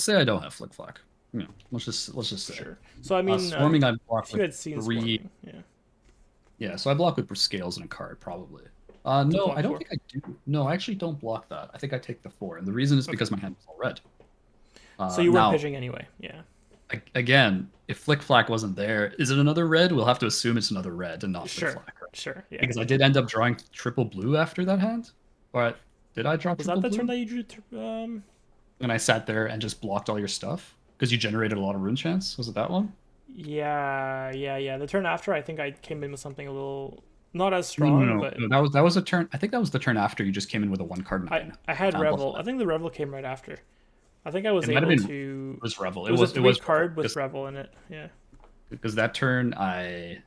say I don't have Flick Flag. Yeah, let's just say. Sure. So I mean, Swarming I blocked with 3. Swarming, yeah. So I block with scales and a card probably. No, I don't think I do. No, I actually don't block that. I think I take the 4, and the reason is because my hand was all red. So you weren't pitching anyway. Yeah. Again, if Flick Flag wasn't there, is it another red? We'll have to assume it's another red and not Flick Flag. Right? Sure. Yeah. Because I did end up drawing triple blue after that hand. Or did I draw triple blue? Was that the turn that you drew? And I sat there and just blocked all your stuff because you generated a lot of rune chance. Was it that one? Yeah. The turn after, I think I came in with something a little not as strong. No, that was a turn. I think that was the turn after you just came in with a 1 card 9. I had Revel. I think the Revel came right after. I think I was able to. It was Revel. It was a 3 card with Revel in it. Yeah. Because that turn, I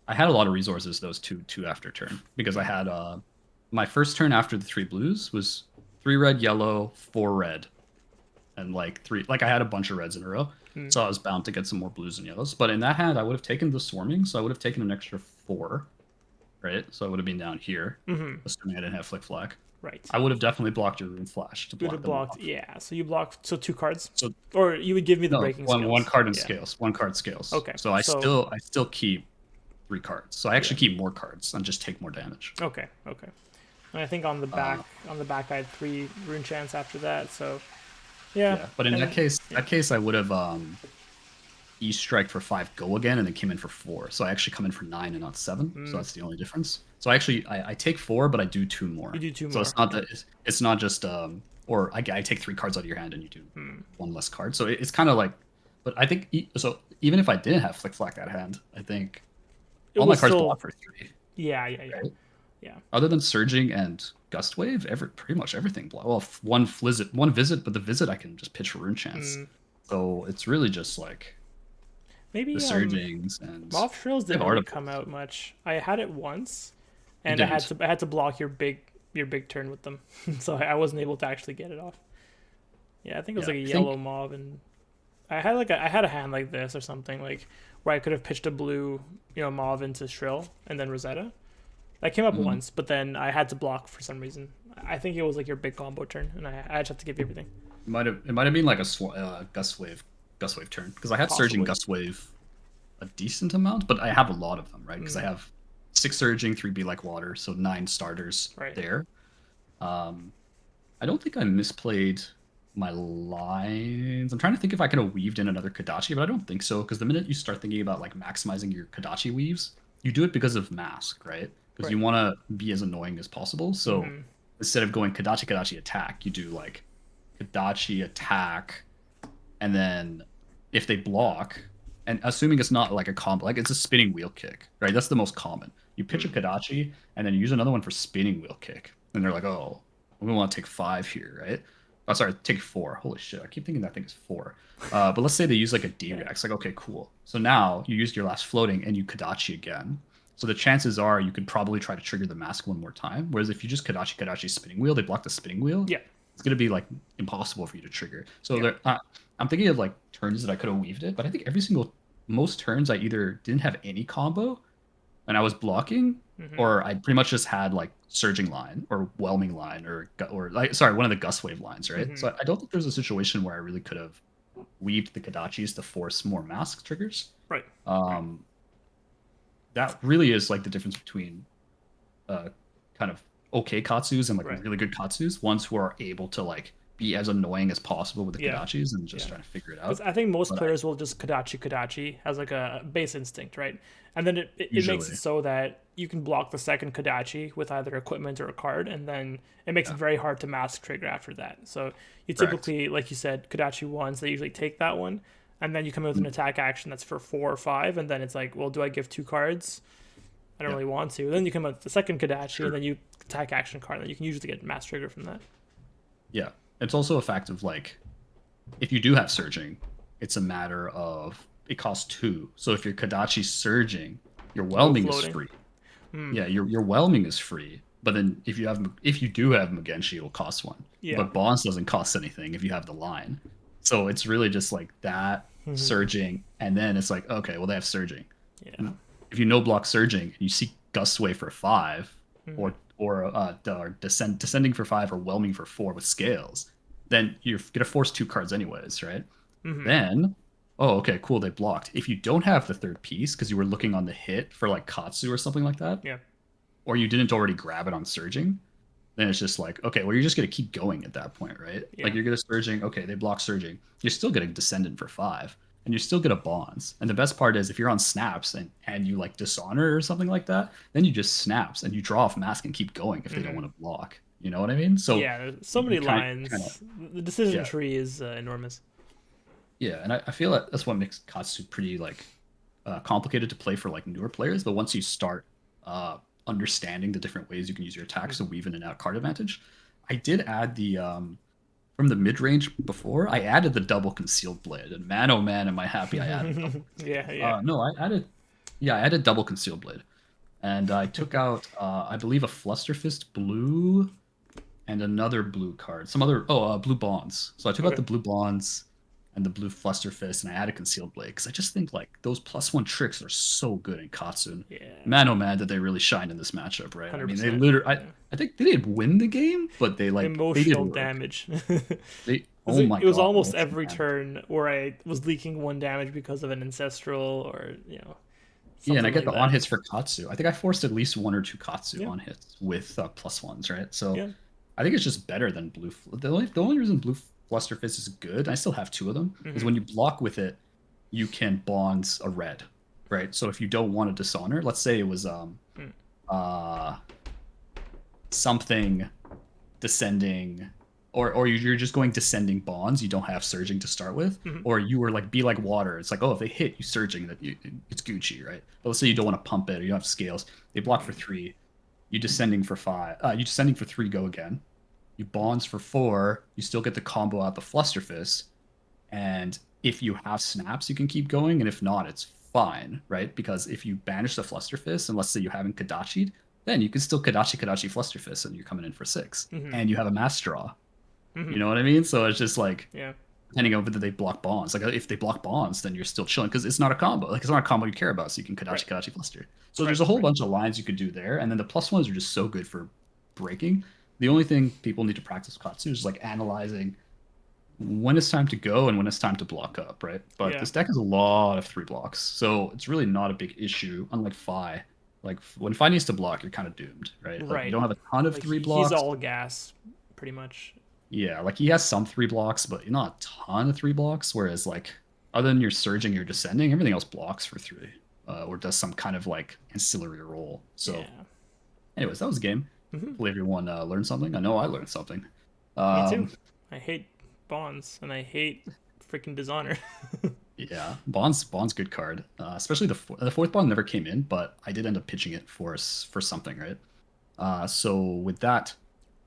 had a lot of resources those two after turn because I had my first turn after the 3 blues was 3 red, yellow, 4 red, and like 3. Like I had a bunch of reds in a row, so I was bound to get some more blues and yellows. But in that hand, I would have taken the Swarming, so I would have taken an extra 4, right? So I would have been down here, assuming I didn't have Flick Flag. Right. I would have definitely blocked your Rune Flash to block them off. Yeah. So you blocked 2 cards. Or you would give me the breaking scales. 1 card and scales. 1 card scales. Okay. So I still keep 3 cards. So I actually keep more cards and just take more damage. Okay. And I think on the back I had 3 rune chance after that. So yeah. But in that case I would have E-strike for 5 go again and then came in for 4. So I actually come in for 9 and not 7. So that's the only difference. So actually I take 4, but I do 2 more. You do 2 more. So it's not that it's not just or I take 3 cards out of your hand and you do 1 less card. So it's kind of like, but I think so. Even if I didn't have Flick Flag that hand, I think all my cards block for 3. Yeah. Right? Yeah. Other than Surging and Gust Wave, pretty much everything block. Well, one visit, but the visit I can just pitch Rune Chance. So it's really just like Maybe the surgings and Moth Shrills I have didn't really articles. come out much. I had it once, It and didn't. I had to block your big turn with them, so I wasn't able to actually get it off. Yeah, I think it was Yeah, like a I yellow think mob, and I had a hand like this or something like where I could have pitched a blue mauve into Shrill and then Rosetta. That came up mm, once, but then I had to block for some reason. I think it was like your big combo turn, and I just have to give you everything. it might have been like a Gust Wave turn because I had surging Possibly. Gust Wave a decent amount, but I have a lot of them, right? Because I Mm, have 6 surging, 3 be like water, so 9 starters right. there. Um, I don't think I misplayed my lines. I'm trying to think if I could have weaved in another Kadachi, but I don't think so. Because the minute you start thinking about like maximizing your Kadachi weaves, you do it because of mask, right? Because you Right. want to be as annoying as possible. So Mm-hmm. instead of going Kadachi attack, you do like Kadachi attack, and then if they block, and assuming it's not like a combo, like it's a spinning wheel kick, right? That's the most common. You pitch a Mm, Kadachi and then you use another one for spinning wheel kick, and they're like, oh, we want to take 5 here, right? Oh, sorry, take 4. Holy shit, I keep thinking that thing is 4. But let's say they use like a yeah. D-Rex, like okay, cool. So now you used your last floating and you Kadachi again. So the chances are you could probably try to trigger the mask one more time. Whereas if you just Kadachi spinning wheel, they block the spinning wheel. Yeah. It's gonna be like impossible for you to trigger. So Yeah. there, I'm thinking of like turns that I could have weaved it, but I think most turns I either didn't have any combo and I was blocking, Mm-hmm. or I pretty much just had like surging line or whelming line or like sorry, one of the gust wave lines, right? Mm-hmm. So I don't think there's a situation where I really could have weaved the Kadachis to force more mask triggers. Right. Right. Um, that really is like the difference between kind of okay Katsus and like Right. really good Katsus, ones who are able to like be as annoying as possible with the Yeah. Kadachis and just Yeah. trying to figure it Because out. I think most But I players will just Kadachi as like a base instinct, right? And then it makes it usually, so that you can block the second Kadachi with either equipment or a card, and then it makes yeah, it very hard to mask trigger after that. So you correct. typically, like you said, Kadachi ones, they usually take that one, and then you come in with an Mm, attack action that's for 4 or 5, and then it's like, well, do I give 2 cards? I don't yeah, really want to. Then you come out with the second Kadachi, and sure. then you attack action card, and then you can usually get mass trigger from that. Yeah. It's also a fact of like if you do have surging, it's a matter of it costs 2. So if your Kadachi surging, your No whelming is floating. free. Hmm. Yeah, your whelming is free. But then if you do have Mugenshi, it'll cost 1. Yeah. But Bonds doesn't cost anything if you have the line. So it's really just like that Hmm. surging, and then it's like okay, well they have surging. Yeah. And if you no block surging and you see Gustway for 5, Hmm. or descending for 5 or whelming for 4 with scales, then you're gonna force 2 cards anyways, right? Hmm. Then, oh, okay, cool, they blocked. If you don't have the third piece because you were looking on the hit for like Katsu or something like that, Yeah. or you didn't already grab it on surging, then it's just like, okay, well, you're just gonna keep going at that point, right? Like Yeah. you're gonna surging, okay, they block surging. You're still getting descendant for 5, and you still get a bonds. And the best part is if you're on snaps and you like dishonor or something like that, then you just snaps and you draw off mask and keep going if they don't want Hmm. to block. You know what I mean? So Yeah, there's so you many kind of lines. The decision yeah. tree is enormous. Yeah, and I feel like that's what makes Katsu pretty like complicated to play for like newer players. But once you start uh, understanding the different ways you can use your attacks to Hmm. weave in and out card advantage, I did add the from the mid range before. I added the double concealed blade, and man, oh man, am I happy I added double. Yeah, yeah. No, I added yeah, I added double concealed blade, and I took out I believe a Flusterfist blue and another blue card. Some other blue bonds. So I took out Okay. the blue bonds and the blue Flusterfist, and I added concealed blade because I just think like those +1 tricks are so good in Katsu. Yeah. Man, oh man, did they really shine in this matchup, right? I mean, they 100%. literally, Yeah. I think they didn't win the game, but they did Emotional work. damage. They, oh my It was god, almost emotional every damage. turn where I was leaking 1 damage because of an ancestral or Yeah, and I something get like the on that. hits for Katsu. I think I forced at least 1 or 2 Katsu Yeah. on hits with +1s, right? So Yeah. I think it's just better than blue. The only reason blue Flusterfist is good, I still have 2 of them, is Hmm. when you block with it, you can bonds a red, right? So if you don't want to dishonor, let's say it was uh something descending, or you're just going descending bonds, you don't have surging to start with, Hmm. or you were like be like water. It's like, oh, if they hit you surging, it's Gucci, right? But let's say you don't want to pump it or you don't have scales, they block for 3. You descending for 5. You descending for 3. Go again. You bonds for 4. You still get the combo out the Flusterfist. And if you have snaps, you can keep going, and if not, it's fine, right? Because if you banish the Flusterfist, and let's say you haven't Kadachi'd, then you can still Kadachi Flusterfist, and you're coming in for 6. Mm-hmm. And you have a Mass Draw. Mm-hmm. You know what I mean? So it's just like, Yeah. depending on whether they block bonds. Like if they block bonds, then you're still chilling because it's not a combo. Like it's not a combo you care about, so you can Right. Kadachi Fluster. So Right. there's a whole Right. bunch of lines you could do there, and then the plus ones are just so good for breaking. The only thing people need to practice Katsu is like analyzing when it's time to go and when it's time to block up, right? But Yeah. this deck has a lot of 3 blocks, so it's really not a big issue. Unlike Fi, like when Fi needs to block, you're kind of doomed, right? Like you Right. don't have a ton of Like 3 he's blocks. all gas, pretty much. Yeah, like he has some 3 blocks, but not a ton of 3 blocks. Whereas like other than your surging, your descending, everything else blocks for 3, or does some kind of like ancillary role. So, Yeah. anyways, that was a game. Mm-hmm. Hopefully everyone learned something. I know I learned something. Me too. Um, I hate bonds and I hate freaking dishonor. yeah, Bond's good card. Especially the fourth Bond never came in, but I did end up pitching it for something, right? So with that,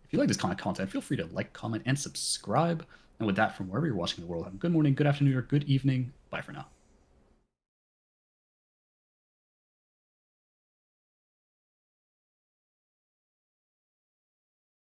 if you like this kind of content, feel free to like, comment, and subscribe. And with that, from wherever you're watching the world, have a good morning, good afternoon, or good evening. Bye for now.